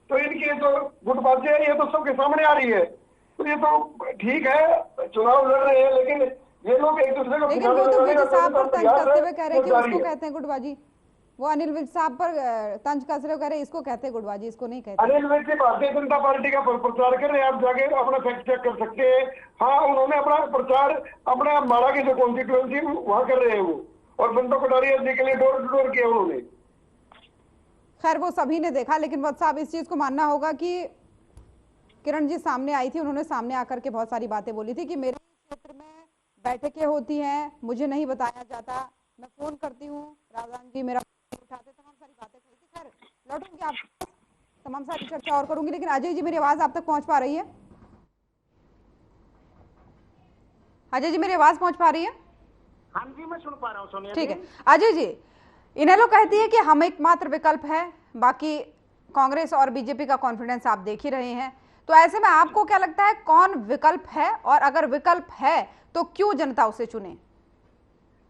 तो इनकी जो गुटबाजी है ये तो सबके सामने आ रही है। तो ये तो ठीक है, चुनाव लड़ रहे हैं, लेकिन ये लोग एक दूसरे को लेकिन वो तो विजय साहब पर तंज कसते हुए कह रहे हैं कि उसको कहते हैं गुटबाजी। वो अनिल विज साहब पर तंज कस रहे हो, कह रहे इसको कहते गुटबाजी, इसको नहीं कहते। अनिल विज जी भारतीय जनता पार्टी का प्रचार कर रहे हैं, आप जाके अपना फैक्ट चेक कर सकते हैं। हाँ, उन्होंने अपना प्रचार अपना माड़ा की जो कॉन्स्टिट्यूएंसी वहां कर रहे हैं वो, और बंदो कटारिया जी के लिए डोर टू डोर किया उन्होंने। खैर वो सभी ने देखा, लेकिन वत्स साहब इस चीज को मानना होगा कि किरण जी सामने आई थी, उन्होंने सामने आकर के बहुत सारी बातें बोली थी कि मेरे क्षेत्र में बैठकें होती हैं, मुझे नहीं बताया जाता, मैं फोन करती हूँ, राजदान जी मेरा फोन उठाते, तमाम सारी बातें कही थी। खैर लौटूंगी आप तमाम सारी चर्चा और करूंगी, लेकिन अजय जी मेरी आवाज आप तक पहुंच पा रही है? अजय जी मेरी आवाज पहुंच पा रही है? हाँ जी, मैं सुन पा रहा हूँ सोनिया। ठीक है अजय जी, इनेलो कहती है कि हम एकमात्र विकल्प है, बाकी कांग्रेस और बीजेपी का कॉन्फिडेंस आप देख ही रहे हैं, तो ऐसे में आपको क्या लगता है कौन विकल्प है, और अगर विकल्प है तो क्यों जनता उसे चुने?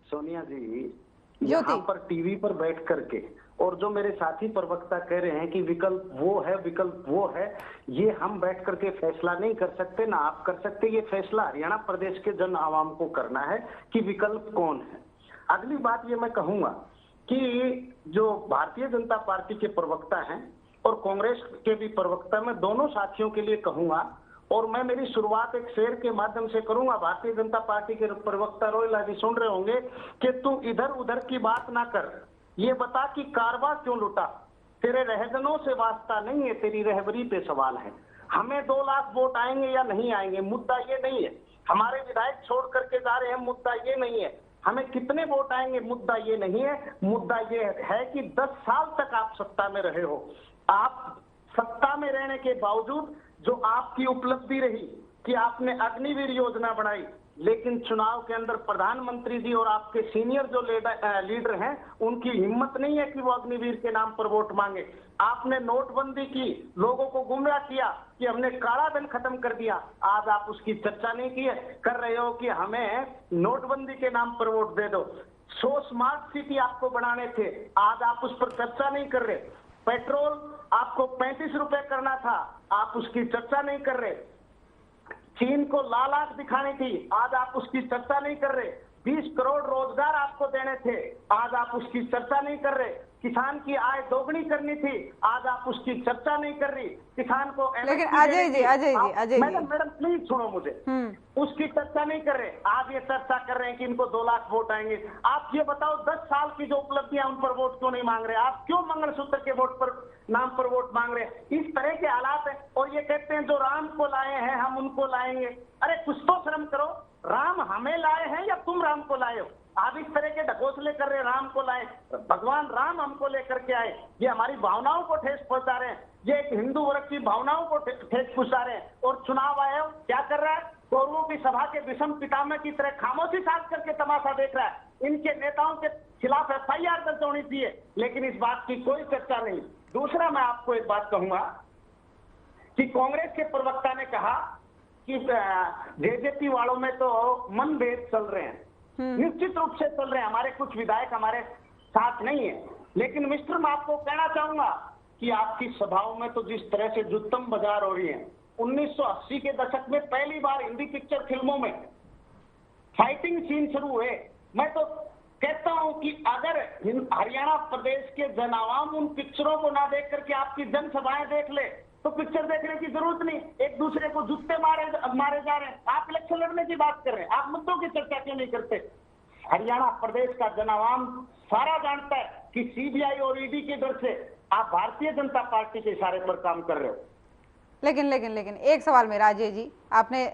सोनिया जी, यहाँ पर टीवी पर बैठ करके और जो मेरे साथी प्रवक्ता कह रहे हैं कि विकल्प वो है, विकल्प वो है, ये हम बैठ करके फैसला नहीं कर सकते, ना आप कर सकते। ये फैसला हरियाणा प्रदेश के जन आवाम को करना है कि विकल्प कौन है। अगली बात ये मैं कहूंगा कि जो भारतीय जनता पार्टी के प्रवक्ता हैं और कांग्रेस के भी प्रवक्ता, मैं दोनों साथियों के लिए कहूंगा, और मैं मेरी शुरुआत एक शेर के माध्यम से करूंगा। भारतीय जनता पार्टी के प्रवक्ता रोयल आदि सुन रहे होंगे कि तू इधर उधर की बात ना कर, ये बता कि कारवा क्यों लुटा, तेरे रहजनों से वास्ता नहीं है, तेरी रहबरी पे सवाल है। हमें 2 लाख वोट आएंगे या नहीं आएंगे, मुद्दा ये नहीं है। हमारे विधायक छोड़ करके जा रहे हैं, मुद्दा ये नहीं है। हमें कितने वोट आएंगे, मुद्दा ये नहीं है। मुद्दा ये है कि 10 साल तक आप सत्ता में रहे हो, आप सत्ता में रहने के बावजूद जो आपकी उपलब्धि रही कि आपने अग्निवीर योजना बनाई, लेकिन चुनाव के अंदर प्रधानमंत्री जी और आपके सीनियर जो लीडर हैं, उनकी हिम्मत नहीं है कि वो अग्निवीर के नाम पर वोट मांगे। आपने नोटबंदी की, लोगों को गुमराह किया कि हमने काला धन खत्म कर दिया, आज आप उसकी चर्चा नहीं की है, कर रहे हो कि हमें नोटबंदी के नाम पर वोट दे दो। 100 स्मार्ट सिटी आपको बनाने थे, आज आप उस पर चर्चा नहीं कर रहे। पेट्रोल आपको 35 रुपए करना था, आप उसकी चर्चा नहीं कर रहे। चीन को लाल आंख दिखानी थी, आज आप उसकी चर्चा नहीं कर रहे। 20 करोड़ रोजगार आपको देने थे, आज आप उसकी चर्चा नहीं कर रहे। किसान की आय दोगुनी करनी थी, आज आप उसकी चर्चा नहीं कर रही। किसान को लेकिन अजय जी मैडम प्लीज सुनो मुझे, उसकी चर्चा नहीं कर रहे। आप ये चर्चा कर रहे हैं कि इनको 2 लाख वोट आएंगे। आप ये बताओ 10 साल की जो उपलब्धियां, उन पर वोट क्यों नहीं मांग रहे? आप क्यों मंगलसूत्र के वोट पर नाम पर वोट मांग रहे हैं? इस तरह के हालात है। और ये कहते हैं जो राम को लाए हैं हम उनको लाएंगे। अरे कुछ तो शर्म करो, राम हमें लाए हैं या तुम राम को लाए हो? आप इस तरह के ढकोसले कर रहे हैं, राम को लाए, भगवान राम हमको लेकर के आए, ये हमारी भावनाओं को ठेस पहुंचा रहे हैं, ये एक हिंदू वर्ग की भावनाओं को ठेस पहुंचा रहे हैं। और चुनाव आयोग क्या कर रहा है? कौरवों की सभा के विषम पितामह की तरह खामोशी साध करके तमाशा देख रहा है। इनके नेताओं के खिलाफ FIR दर्ज होनी चाहिए, लेकिन इस बात की कोई चर्चा नहीं। दूसरा, मैं आपको एक बात कहूंगा कि कांग्रेस के प्रवक्ता ने कहा कि जेजेपी वालों में तो मनभेद चल रहे हैं। निश्चित रूप से चल रहे हैं, हमारे कुछ विधायक हमारे साथ नहीं है। लेकिन मिस्टर, मैं आपको कहना चाहूंगा कि आपकी सभाओं में तो जिस तरह से जुत्तम बाजार हो रही है, 1980 के दशक में पहली बार हिंदी पिक्चर फिल्मों में फाइटिंग सीन शुरू हुए। मैं तो कहता हूं कि अगर हरियाणा प्रदेश के जन आवाम उन पिक्चरों को ना देख करके आपकी जनसभाएं देख ले, तो पिक्चर देखने की जरूरत नहीं। एक दूसरे को जूते मारे जा रहे हैं। आप इलेक्शन लड़ने की बात कर रहे हैं, आप मुद्दों की चर्चा क्यों नहीं करते? हरियाणा प्रदेश का जन आवाम सारा जानता है कि CBI और ED के डर से आप भारतीय जनता पार्टी के इशारे पर काम कर रहे हो। लेकिन एक सवाल मेरा अजय जी, आपने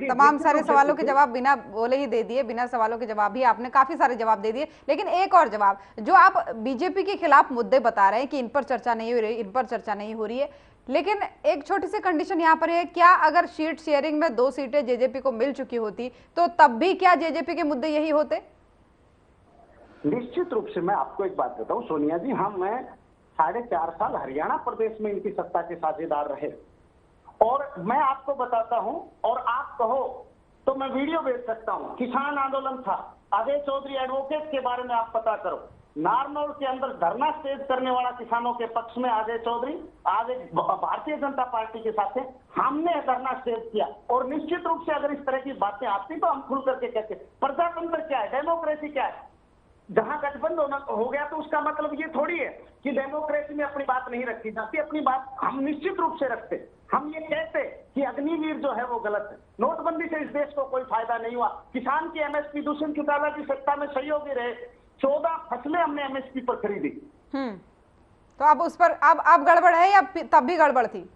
तमाम सारे सवालों के जवाब बिना बोले ही दे दिए, बिना सवालों के जवाब भी आपने काफी सारे जवाब दे दिए। लेकिन एक और जवाब, जो आप बीजेपी के खिलाफ मुद्दे बता रहे हैं कि इन पर चर्चा नहीं हो रही, इन पर चर्चा नहीं हो रही है, लेकिन एक छोटी सी कंडीशन यहाँ पर है, क्या अगर सीट शेयरिंग में 2 सीटें जेजेपी को मिल चुकी होती तो तब भी क्या जेजेपी के मुद्दे यही होते? निश्चित रूप से। मैं आपको एक बात बताऊं सोनिया जी, मैं 4.5 साल हरियाणा प्रदेश में इनकी सत्ता के साझेदार रहे, और मैं आपको बताता हूं, और आप कहो तो मैं वीडियो भेज सकता हूं। किसान आंदोलन था, अजय चौधरी एडवोकेट के बारे में आप पता करो। नारनौल के अंदर धरना स्टेज करने वाला किसानों के पक्ष में अजय चौधरी आज एक भारतीय जनता पार्टी के साथ है, हमने धरना स्टेज किया। और निश्चित रूप से अगर इस तरह की बातें आती तो हम खुल करके कहते प्रजातंत्र क्या है, डेमोक्रेसी क्या है। जहां गठबंधन हो गया तो उसका मतलब ये थोड़ी है कि डेमोक्रेसी में अपनी बात नहीं रखी जाती। अपनी बात हम निश्चित रूप से रखते। हम ये कहते कि अग्निवीर जो है वो गलत है। नोटबंदी से इस देश को कोई फायदा नहीं हुआ। किसान की एमएसपी दुष्यंत चौटाला की सत्ता में सहयोगी रहे। 14 फसलें हमने एमएसपी पर खरीदी। तो अब उस पर अब गड़बड़ है या तब भी गड़बड़ थी?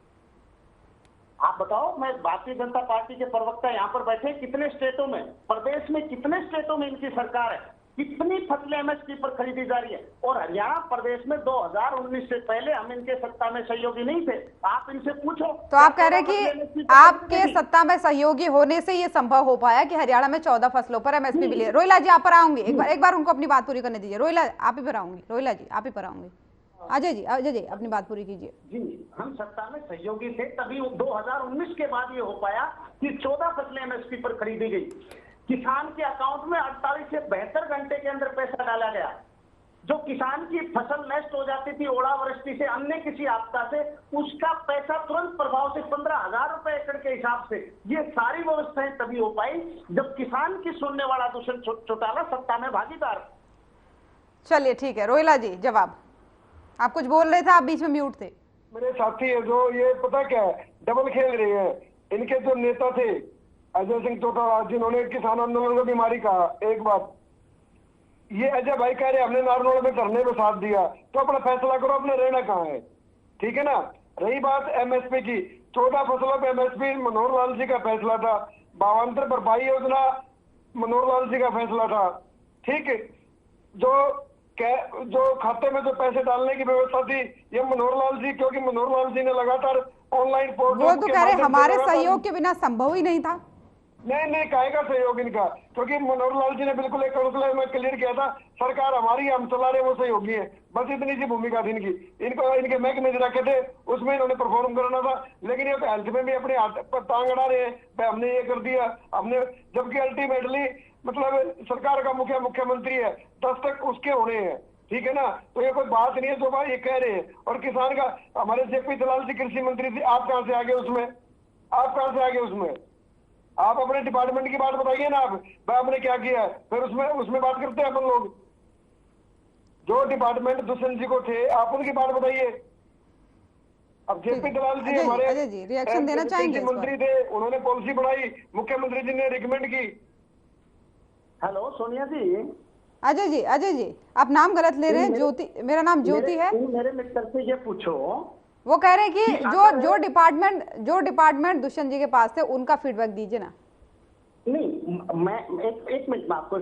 आप बताओ, मैं भारतीय जनता पार्टी के प्रवक्ता यहाँ पर बैठे, कितने स्टेटों में, प्रदेश में कितने स्टेटों में इनकी सरकार है, कितनी फसलें एमएसपी पर खरीदी जा रही है। और हरियाणा प्रदेश में 2019 से पहले हम इनके सत्ता में सहयोगी नहीं थे। आप इनसे पूछो। तो आप कह रहे हैं कि आपके सत्ता में सहयोगी होने से ये संभव हो पाया कि हरियाणा में 14 फसलों पर एमएसपी मिली। रोहिला जी आप पर आऊंगी, एक बार उनको अपनी बात पूरी करने दीजिए। रोहिला आप ही पर आऊंगी, रोहिला जी आप ही पर आऊंगी। अजय जी अपनी बात पूरी कीजिए। जी, हम सत्ता में सहयोगी थे, तभी 2019 के बाद ये हो पाया कि 14 फसलें एमएसपी पर खरीदी गई। किसान के अकाउंट में 48 से 72 घंटे के अंदर पैसा डाला गया। जो किसान की फसल नष्ट हो जाती थी ओलावृष्टि से, अन्य किसी आपदा से, उसका पैसा तुरंत प्रभाव से 15,000 रुपए एकड़ के हिसाब से, ये सारी व्यवस्थाएं तभी हो पाई जब किसान की सुनने वाला दुष्यंत चौटाला सत्ता में भागीदार। चलिए ठीक है, रोहिला जी जवाब। आप कुछ बोल रहे थे, आप बीच में म्यूट थे। मेरे साथी है जो ये पता क्या है, डबल खेल रहे हैं। इनके जो नेता थे अजय सिंह चौटाला, जिन्होंने किसान आंदोलन को बीमारी कहा, एक बात ये अजय भाई कह रहे हमने नारनौल में धरने में साथ दिया, तो अपना फैसला करो, अपने रहना कहाँ है, ठीक है ना। रही बात एमएसपी की, 14 फसलों पे एमएसपी मनोहर लाल जी का फैसला था। भावांतर भरपाई योजना मनोहर लाल जी का फैसला था, ठीक है। जो खाते में जो पैसे डालने की व्यवस्था थी ये मनोहर लाल जी, क्योंकि मनोहर लाल जी ने लगातार ऑनलाइन पोर्टल, वो तो कह रहे हमारे सहयोग के बिना संभव ही नहीं था। नहीं कहेगा सहयोग इनका, क्योंकि मनोहर लाल जी ने बिल्कुल एक काउंसिलर में क्लियर किया था, सरकार हमारी, हम चला रहे, वो सहयोगी है, बस इतनी सी भूमिका थी इनकी। इनको इनके महकमे रखे थे, उसमें इन्होंने परफॉर्म करना था। लेकिन ये हेल्थ में भी अपने हाथ पर टांग अड़ा रहे हैं, हमने ये कर दिया हमने, जबकि अल्टीमेटली मतलब सरकार का मुख्यमंत्री है, दस्तक उसके होने हैं, ठीक है ना। तो ये कोई बात नहीं है जो भाई ये कह रहे हैं। और किसान का हमारे जेपी दलाल जी कृषि मंत्री थे, आप कहां से आगे उसमें, आप कहां से आगे उसमें? आप अपने डिपार्टमेंट की बात बताइए ना, आप आपने क्या किया है, फिर उसमें बात करते हैं अपन लोग। जो डिपार्टमेंट दुष्यंत जी को थे, आप उनकी बात बताइए। अब जेपी दलाल जी हमारे अजय जी रिएक्शन देना चाहेंगे? मंत्री थे, उन्होंने पॉलिसी बनाई, मुख्यमंत्री जी ने रिकमेंड की। हेलो सोनिया जी। अजय जी आप नाम गलत ले रहे हैं। ज्योति, मेरा नाम ज्योति है। मेरे मित्र से ये पूछो, वो कह रहे हैं कि जो डिपार्टमेंट दुष्यंत जी के पास थे उनका फीडबैक दीजिए ना। नहीं, मैं एक मिनट में आपको,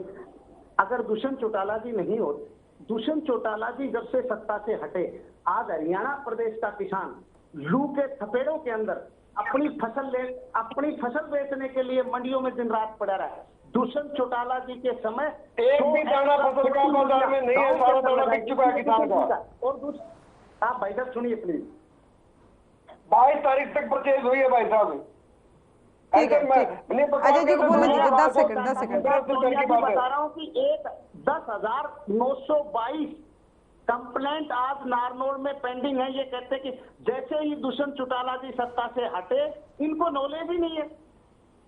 अगर दुष्यंत चौटाला जी नहीं होते, दुष्यंत चौटाला जी जब से सत्ता से हटे, आज हरियाणा प्रदेश का किसान लू के थपेड़ों के अंदर अपनी फसल बेचने के लिए मंडियों में दिन रात पड़ा रहा है। दुष्यंत चौटाला जी के समय एक भी दाना फसल का बाजार में नहीं है, सारा दाना बिक चुका है किसान का। और आप भाई साहब सुनिए प्लीज, 22 तारीख तक परचेज हुई है भाई साहब। ठीक है, अजय जी को बोलने दीजिए 10 सेकंड। बता रहा हूँ कि 10,922 कंप्लेंट आज नारनौल में पेंडिंग है। ये कहते हैं कि जैसे ही दुष्यंत चौटाला जी सत्ता से हटे, इनको नॉलेज ही नहीं है।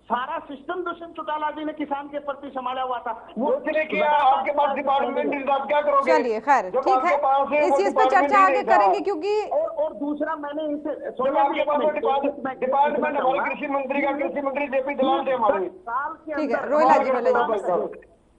सारा सिस्टम दुष्यंत चौटाला जी ने किसान के प्रति संभाला हुआ था। वो किया, आपके पास डिपार्टमेंट, आप क्या करोगे? चलिए खैर ठीक है, इस चीज पे चर्चा आगे करेंगे, क्योंकि और दूसरा मैंने इनसे डिपार्टमेंट हमारे कृषि मंत्री जेपी दलाल थे हमारे। ठीक है, रोहिला जी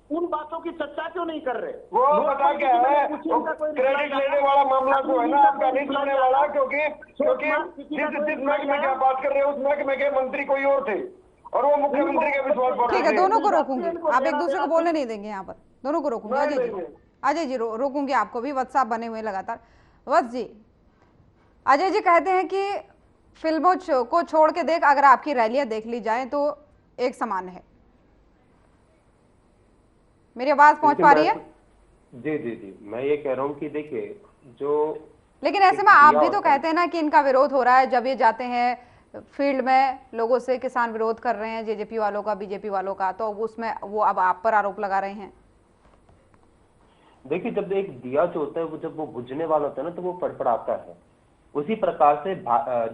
उन बातों की चर्चा क्यों नहीं कर रहे? वो पता क्या है, क्रेडिट लेने वाला मामला जो है ना आपका, नहीं सुनने वाला, क्योंकि जिस महकमे की आप बात कर रहे हो उस महकमे के मंत्री कोई और थे और वो मुख्यमंत्री के विश्वास पर। ठीक है, दोनों को रोकूंगी, आप एक दूसरे को बोलने नहीं देंगे यहाँ पर, दोनों को रोकूंगी। अजय जी रोकूंगी आपको भी, व्हाट्सएप बने हुए लगातार। वत्स जी, अजय जी कहते हैं कि फिल्मों को छोड़ के देख, अगर आपकी रैलियां देख ली जाए तो एक समान है। मेरी आवाज पहुंच पा रही है? जी, मैं ये कह रहा हूँ कि देखिए जो, लेकिन ऐसे में आप भी तो कहते हैं ना कि इनका विरोध हो रहा है। जब ये जाते हैं फील्ड में, लोगों से किसान विरोध कर रहे हैं, जेजेपी वालों का, बीजेपी वालों का, तो उसमें वो अब आप पर आरोप लगा रहे हैं। देखिए जब एक दिया जो होता है वो जब वो बुझने वाला होता है ना तो वो फड़फड़ाता है। उसी प्रकार से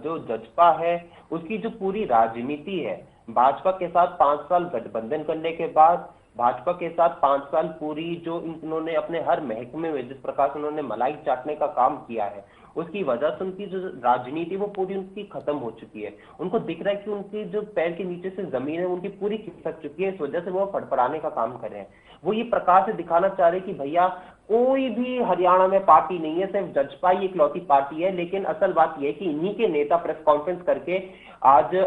जो जजपा है उसकी जो पूरी राजनीति है, भाजपा के साथ 5 साल गठबंधन करने के बाद भाजपा के साथ 5 साल पूरी जो इन्होंने अपने हर महकमे में जिस प्रकार से उन्होंने मलाई चाटने का काम किया है, उसकी वजह से उनकी जो राजनीति वो पूरी उनकी खत्म हो चुकी है। उनको दिख रहा है कि उनकी जो पैर के नीचे से जमीन है उनकी पूरी खिसक चुकी है, इस वजह से वो फड़फड़ाने का काम कर रहे हैं। वो ये प्रकार से दिखाना चाह रहे हैं कि भैया कोई भी हरियाणा में पार्टी नहीं है, सिर्फ जजपा ही इकलौती पार्टी है। लेकिन असल बात यह है कि इन्हीं के नेता प्रेस कॉन्फ्रेंस करके आज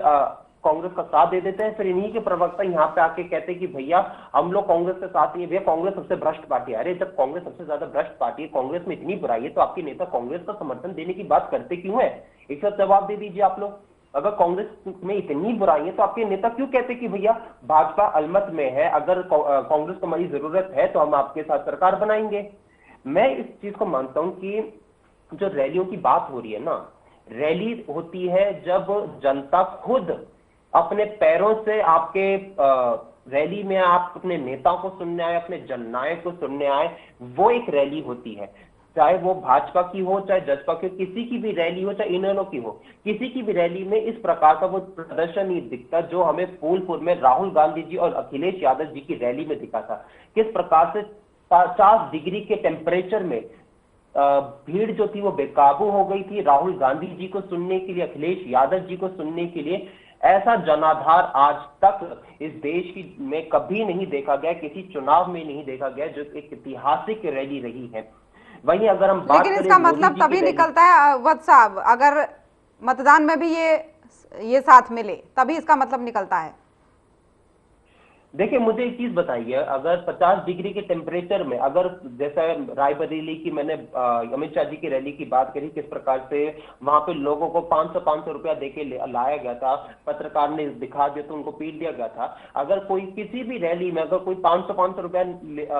कांग्रेस का साथ दे देते हैं, फिर इन्हीं के प्रवक्ता यहाँ पे आके कहते हैं कि भैया हम लोग कांग्रेस के साथ नहीं है, भैया कांग्रेस सबसे भ्रष्ट पार्टी है। अरे जब कांग्रेस सबसे ज्यादा भ्रष्ट पार्टी है, कांग्रेस में इतनी बुराई है, तो आपके नेता कांग्रेस का समर्थन देने की बात करते क्यों है? एक साथ जवाब दे दीजिए आप लोग। अगर कांग्रेस में इतनी बुराई है तो आपके नेता क्यों कहते कि भैया भाजपा अलमत में है, अगर कांग्रेस को हमारी जरूरत है तो हम आपके साथ सरकार बनाएंगे। मैं इस चीज को मानता हूं कि जो रैलियों की बात हो रही है ना, रैली होती है जब जनता खुद अपने पैरों से आपके रैली में आप अपने नेताओं को सुनने आए, अपने जननायक को सुनने आए, वो एक रैली होती है। चाहे वो भाजपा की हो, चाहे जसपा की हो, किसी की भी रैली हो, चाहे इनेलो की हो, किसी की भी रैली में इस प्रकार का वो प्रदर्शन नहीं दिखता जो हमें फूलपुर में राहुल गांधी जी और अखिलेश यादव जी की रैली में दिखा था। किस प्रकार से 50 डिग्री के टेम्परेचर में भीड़ जो थी वो बेकाबू हो गई थी राहुल गांधी जी को सुनने के लिए, अखिलेश यादव जी को सुनने के लिए। ऐसा जनाधार आज तक इस देश की में कभी नहीं देखा गया, किसी चुनाव में नहीं देखा गया, जो एक ऐतिहासिक रैली रही है। वहीं अगर हम बात लेकिन इसका मतलब तभी निकलता है वत्स साहब, अगर मतदान में भी ये साथ मिले तभी इसका मतलब निकलता है। देखिए मुझे एक चीज बताइए, अगर 50 डिग्री के टेम्परेचर में, अगर जैसा रायबरेली की मैंने अमित शाह जी की रैली की बात करी, किस प्रकार से वहां पे लोगों को 500 रुपया देके लाया गया था, पत्रकार ने दिखा दिया तो उनको पीट दिया गया था। अगर कोई किसी भी रैली में अगर कोई 500 रुपया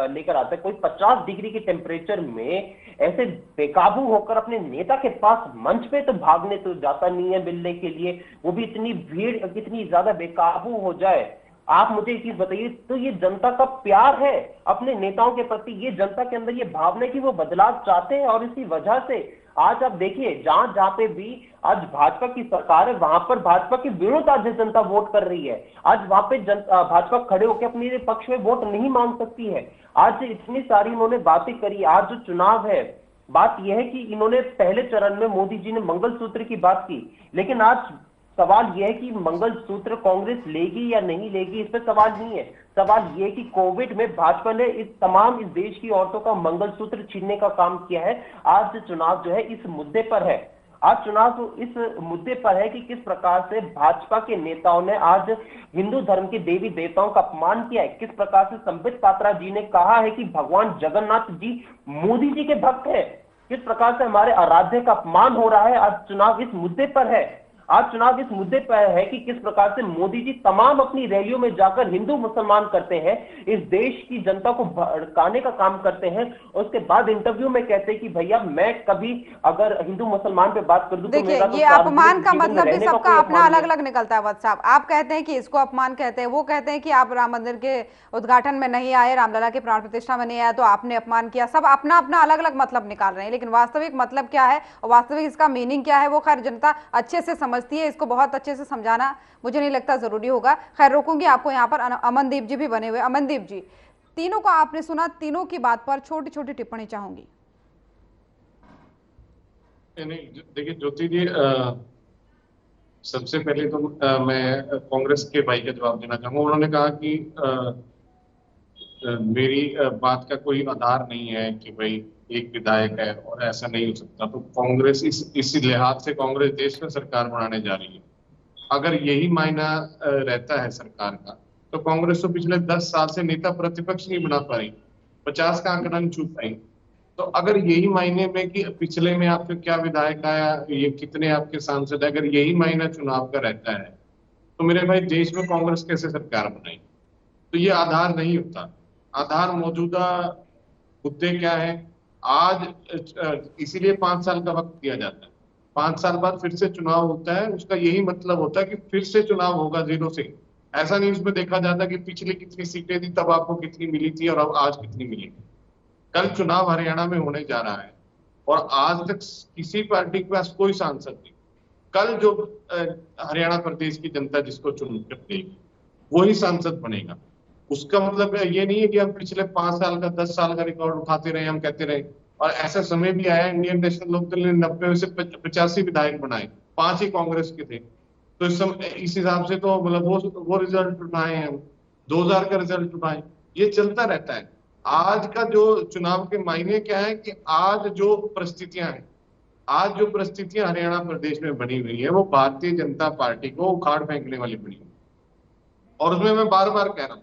लेकर आता है, कोई 50 डिग्री के टेम्परेचर में ऐसे बेकाबू होकर अपने नेता के पास मंच पे तो भागने तो जाता नहीं है मिलने के लिए, वो भी इतनी भीड़ कितनी ज्यादा बेकाबू हो जाए। आप मुझे एक चीज बताइए, तो ये जनता का प्यार है अपने नेताओं के प्रति, ये जनता के अंदर ये भावना की वो बदलाव चाहते हैं। और इसी वजह से आज आप देखिए जहां पे भी आज भाजपा की सरकार है, वहां पर भाजपा के विरुद्ध आज जनता वोट कर रही है। आज वहां पे भाजपा खड़े होकर अपने पक्ष में वोट नहीं मांग सकती है। आज इतनी सारी इन्होंने बातें करी। आज जो चुनाव है, बात यह है कि इन्होंने पहले चरण में मोदी जी ने मंगलसूत्र की बात की, लेकिन आज सवाल यह है कि मंगलसूत्र कांग्रेस लेगी या नहीं लेगी, इस पर सवाल नहीं है। सवाल यह है कि कोविड में भाजपा ने इस देश की औरतों का मंगलसूत्र छीनने का काम किया है। आज चुनाव जो है इस मुद्दे पर है। आज चुनाव इस मुद्दे पर है कि किस प्रकार से भाजपा के नेताओं ने आज हिंदू धर्म के देवी देवताओं का अपमान किया है। किस प्रकार से संबित पात्रा जी ने कहा है कि भगवान जगन्नाथ जी मोदी जी के भक्त हैं। किस प्रकार से हमारे आराध्य का अपमान हो रहा है। आज चुनाव इस मुद्दे पर है। आज चुनाव इस मुद्दे पर है कि किस प्रकार से मोदी जी तमाम अपनी रैलियों में जाकर हिंदू मुसलमान करते हैं, इस देश की जनता को भड़काने का काम करते हैं। उसके बाद इंटरव्यू में कहते हैं कि भैया मैं कभी अगर हिंदू मुसलमान पे बात कर दूं तो देखिए ये अपमान का मतलब भी सबका अपना अलग अलग निकलता है। वत्स साहब, आप कहते हैं कि इसको अपमान कहते हैं, वो कहते हैं कि आप राम मंदिर के उद्घाटन में नहीं आए, रामलला के प्राण प्रतिष्ठा में नहीं आया तो आपने अपमान किया। सब अपना अपना अलग अलग मतलब निकाल रहे हैं, लेकिन वास्तविक मतलब क्या है और वास्तविक इसका मीनिंग क्या है वो खैर जनता अच्छे से समझती है। इसको बहुत अच्छे से समझाना मुझे नहीं लगता जरूरी होगा। खैर रोकूंगी आपको, यहाँ पर अमनदीप जी भी बने हुए। अमनदीप जी, तीनों को आपने सुना, तीनों की बात पर छोटी छोटी टिप्पणी चाहूंगी। नहीं देखिए ज्योति जी, सबसे पहले तो मैं कांग्रेस के भाई का जवाब देना चाहूंगा। उन्होंने कहा कि मेरी बात का कोई आधार नहीं है कि भाई एक विधायक है और ऐसा नहीं हो सकता। तो कांग्रेस इसी लिहाज से कांग्रेस देश में सरकार बनाने जा रही है। अगर यही मायना रहता है सरकार का, तो कांग्रेस तो पिछले 10 साल से नेता प्रतिपक्ष नहीं बना पा रही, 50 का आंकड़ा नहीं छू पाई। तो अगर यही मायने में कि पिछले में आपके क्या विधायक आया, ये कितने आपके सांसद है, अगर यही मायना चुनाव का रहता है तो मेरे भाई देश में कांग्रेस कैसे सरकार बनाई? तो ये आधार नहीं होता। आधार मौजूदा मुद्दे क्या है आज, इसीलिए 5 साल का वक्त दिया जाता है। 5 साल बाद फिर से चुनाव होता है, उसका यही मतलब होता है कि फिर से चुनाव होगा जीरो से। ऐसा नहीं उसमें देखा जाता कि पिछले कितनी सीटें थी तब आपको कितनी मिली थी और अब आज कितनी मिली। कल चुनाव हरियाणा में होने जा रहा है और आज तक किसी पार्टी के पास कोई सांसद नहीं। कल जो हरियाणा प्रदेश की जनता जिसको चुन कर देगी वही सांसद बनेगा। उसका मतलब ये नहीं है कि हम पिछले 5 साल का 10 साल का रिकॉर्ड उठाते रहे, हम कहते रहे। और ऐसा समय भी आया इंडियन नेशनल लोकदल ने 90 में से 85 विधायक बनाए, 5 ही कांग्रेस के थे। तो इस हिसाब से तो मतलब वो रिजल्ट उठाए हम, 2000 का रिजल्ट उठाए, ये चलता रहता है। आज का जो चुनाव के मायने क्या है कि आज जो परिस्थितियां हैं, आज जो परिस्थितियां हरियाणा प्रदेश में बनी हुई है, वो भारतीय जनता पार्टी को उखाड़ फेंकने वाली बनी हुई। और उसमें मैं बार बार कह रहा हूं,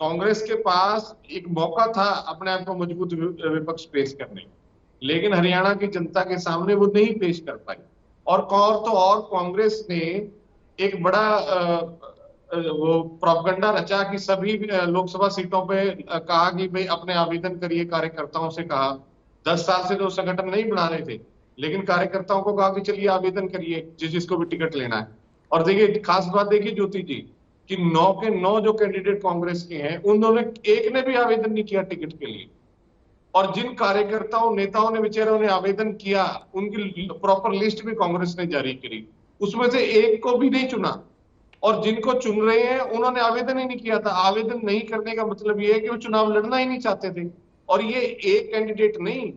कांग्रेस के पास एक मौका था अपने आप को मजबूत विपक्ष पेश करने, लेकिन हरियाणा की जनता के सामने वो नहीं पेश कर पाई। और कांग्रेस ने एक बड़ा वो प्रोपगंडा रचा कि सभी लोकसभा सीटों पे कहा कि भाई अपने आवेदन करिए, कार्यकर्ताओं से कहा। 10 साल से तो संगठन नहीं बना रहे थे, लेकिन कार्यकर्ताओं को कहा कि चलिए आवेदन करिए जिसको भी टिकट लेना है। और देखिए खास बात देखिए ज्योति जी कि 9 के 9 जो कैंडिडेट कांग्रेस के हैं, उन्होंने एक ने भी आवेदन नहीं किया टिकट के लिए। और जिन कार्यकर्ताओं नेताओं ने बेचारों ने आवेदन किया, उनकी प्रॉपर लिस्ट भी कांग्रेस ने जारी करी, उसमें से एक को भी नहीं चुना। और जिनको चुन रहे हैं उन्होंने आवेदन ही नहीं किया था। आवेदन नहीं करने का मतलब ये है कि वो चुनाव लड़ना ही नहीं चाहते थे। और ये एक कैंडिडेट नहीं,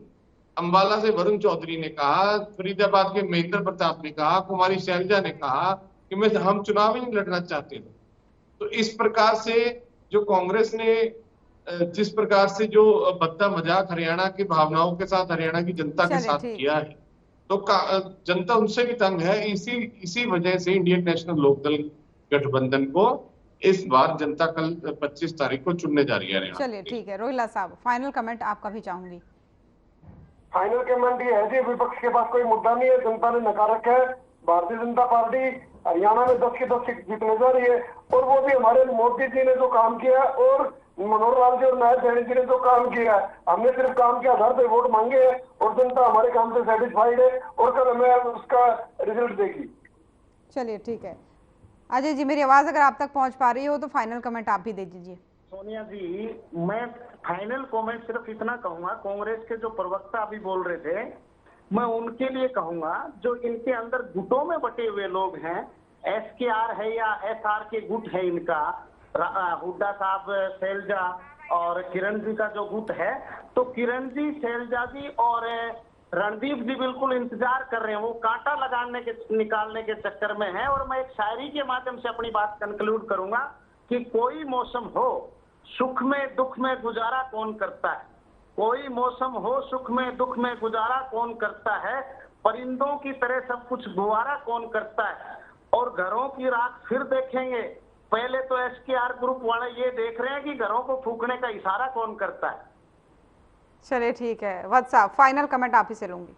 अंबाला से वरुण चौधरी ने कहा, फरीदाबाद के महेंद्र प्रताप ने कहा, कुमारी शैलजा ने कहा कि हम चुनाव ही नहीं लड़ना चाहते थे। तो इस प्रकार से जो कांग्रेस ने जिस प्रकार से जो भद्दा मजाक हरियाणा की भावनाओं के साथ, हरियाणा की जनता के साथ किया है, तो जनता उनसे भी तंग है। इसी वजह से इंडियन नेशनल लोकदल गठबंधन को इस बार जनता कल 25 तारीख को चुनने जा रही है। चलिए ठीक है, रोहिला साहब फाइनल कमेंट आपका भी चाहूंगी। फाइनल कमेंट ये है जी, विपक्ष के पास कोई मुद्दा नहीं है, जनता ने नकार रखा है। भारतीय जनता पार्टी हरियाणा में 10 के 10 सीट जीतने जा रही है। और वो भी हमारे मोदी जी ने जो काम किया और मनोहर लाल जी और नायब सैनी जी ने जो काम किया है, हमने सिर्फ काम के आधार पर वोट मांगे हैं और जनता हमारे काम से सेटिस्फाइड है और कल हमें उसका रिजल्ट देगी। चलिए ठीक है, अजय जी मेरी आवाज अगर आप तक पहुंच पा रही हो तो फाइनल कमेंट आप भी दे दीजिए। सोनिया जी, मैं फाइनल कमेंट सिर्फ इतना कहूंगा, कांग्रेस के जो प्रवक्ता अभी बोल रहे थे, मैं उनके लिए कहूंगा जो इनके अंदर गुटों में बटे हुए लोग हैं, SKR है या SR के गुट है इनका, हुड्डा साहब, शैलजा और किरण जी का जो गुट है, तो किरण जी, शैलजा जी और रणदीप जी बिल्कुल इंतजार कर रहे हैं, वो कांटा निकालने के चक्कर में है। और मैं एक शायरी के माध्यम से अपनी बात कंक्लूड करूंगा कि कोई मौसम हो सुख में दुख में गुजारा कौन करता है, कोई मौसम हो सुख में दुख में गुजारा कौन करता है, परिंदों की तरह सब कुछ गुवारा कौन करता है, और घरों की राख फिर देखेंगे। पहले तो SKR ग्रुप वाले ये देख रहे हैं कि घरों को फूकने का इशारा कौन करता है। चलिए ठीक है, वत्स साहब फाइनल कमेंट आप ही से लूंगी।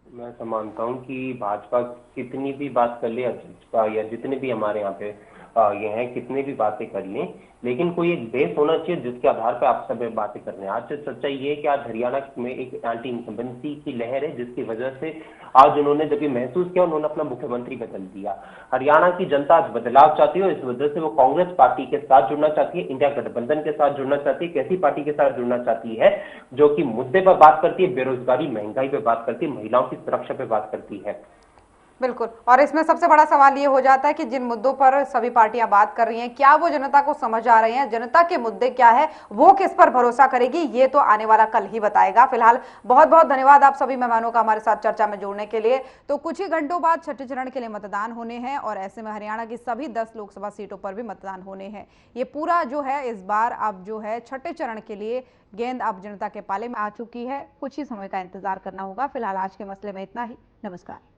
मैं तो मानता हूँ कि भाजपा कितनी भी बात कर ले या जितने भी हमारे यहाँ पे ये हैं, कितने भी बातें कर लें, लेकिन कोई एक बेस होना चाहिए जिसके आधार पर आप सब बातें कर रहे हैं। आज सच्चाई ये है कि आज हरियाणा में एक एंटी इनकम्बेंसी की लहर है, जिसकी वजह से आज उन्होंने जब ये महसूस किया, उन्होंने अपना मुख्यमंत्री बदल दिया। हरियाणा की जनता आज बदलाव चाहती है, इस वजह से वो कांग्रेस पार्टी के साथ जुड़ना चाहती है, इंडिया गठबंधन के साथ जुड़ना चाहती है, एक ऐसी पार्टी के साथ जुड़ना चाहती है जो कि मुद्दे पर बात करती है, बेरोजगारी, महंगाई पर बात करती है, महिलाओं की सुरक्षा पर बात करती है। बिल्कुल, और इसमें सबसे बड़ा सवाल ये हो जाता है कि जिन मुद्दों पर सभी पार्टियां बात कर रही हैं, क्या वो जनता को समझ आ रही हैं, जनता के मुद्दे क्या है, वो किस पर भरोसा करेगी, ये तो आने वाला कल ही बताएगा। फिलहाल बहुत बहुत धन्यवाद आप सभी मेहमानों का हमारे साथ चर्चा में जुड़ने के लिए। तो कुछ ही घंटों बाद छठे चरण के लिए मतदान होने हैं और ऐसे में हरियाणा की सभी 10 लोकसभा सीटों पर भी मतदान होने हैं। ये पूरा जो है इस बार अब जो है छठे चरण के लिए गेंद अब जनता के पाले में आ चुकी है। कुछ ही समय का इंतजार करना होगा। फिलहाल आज के मसले में इतना ही। नमस्कार।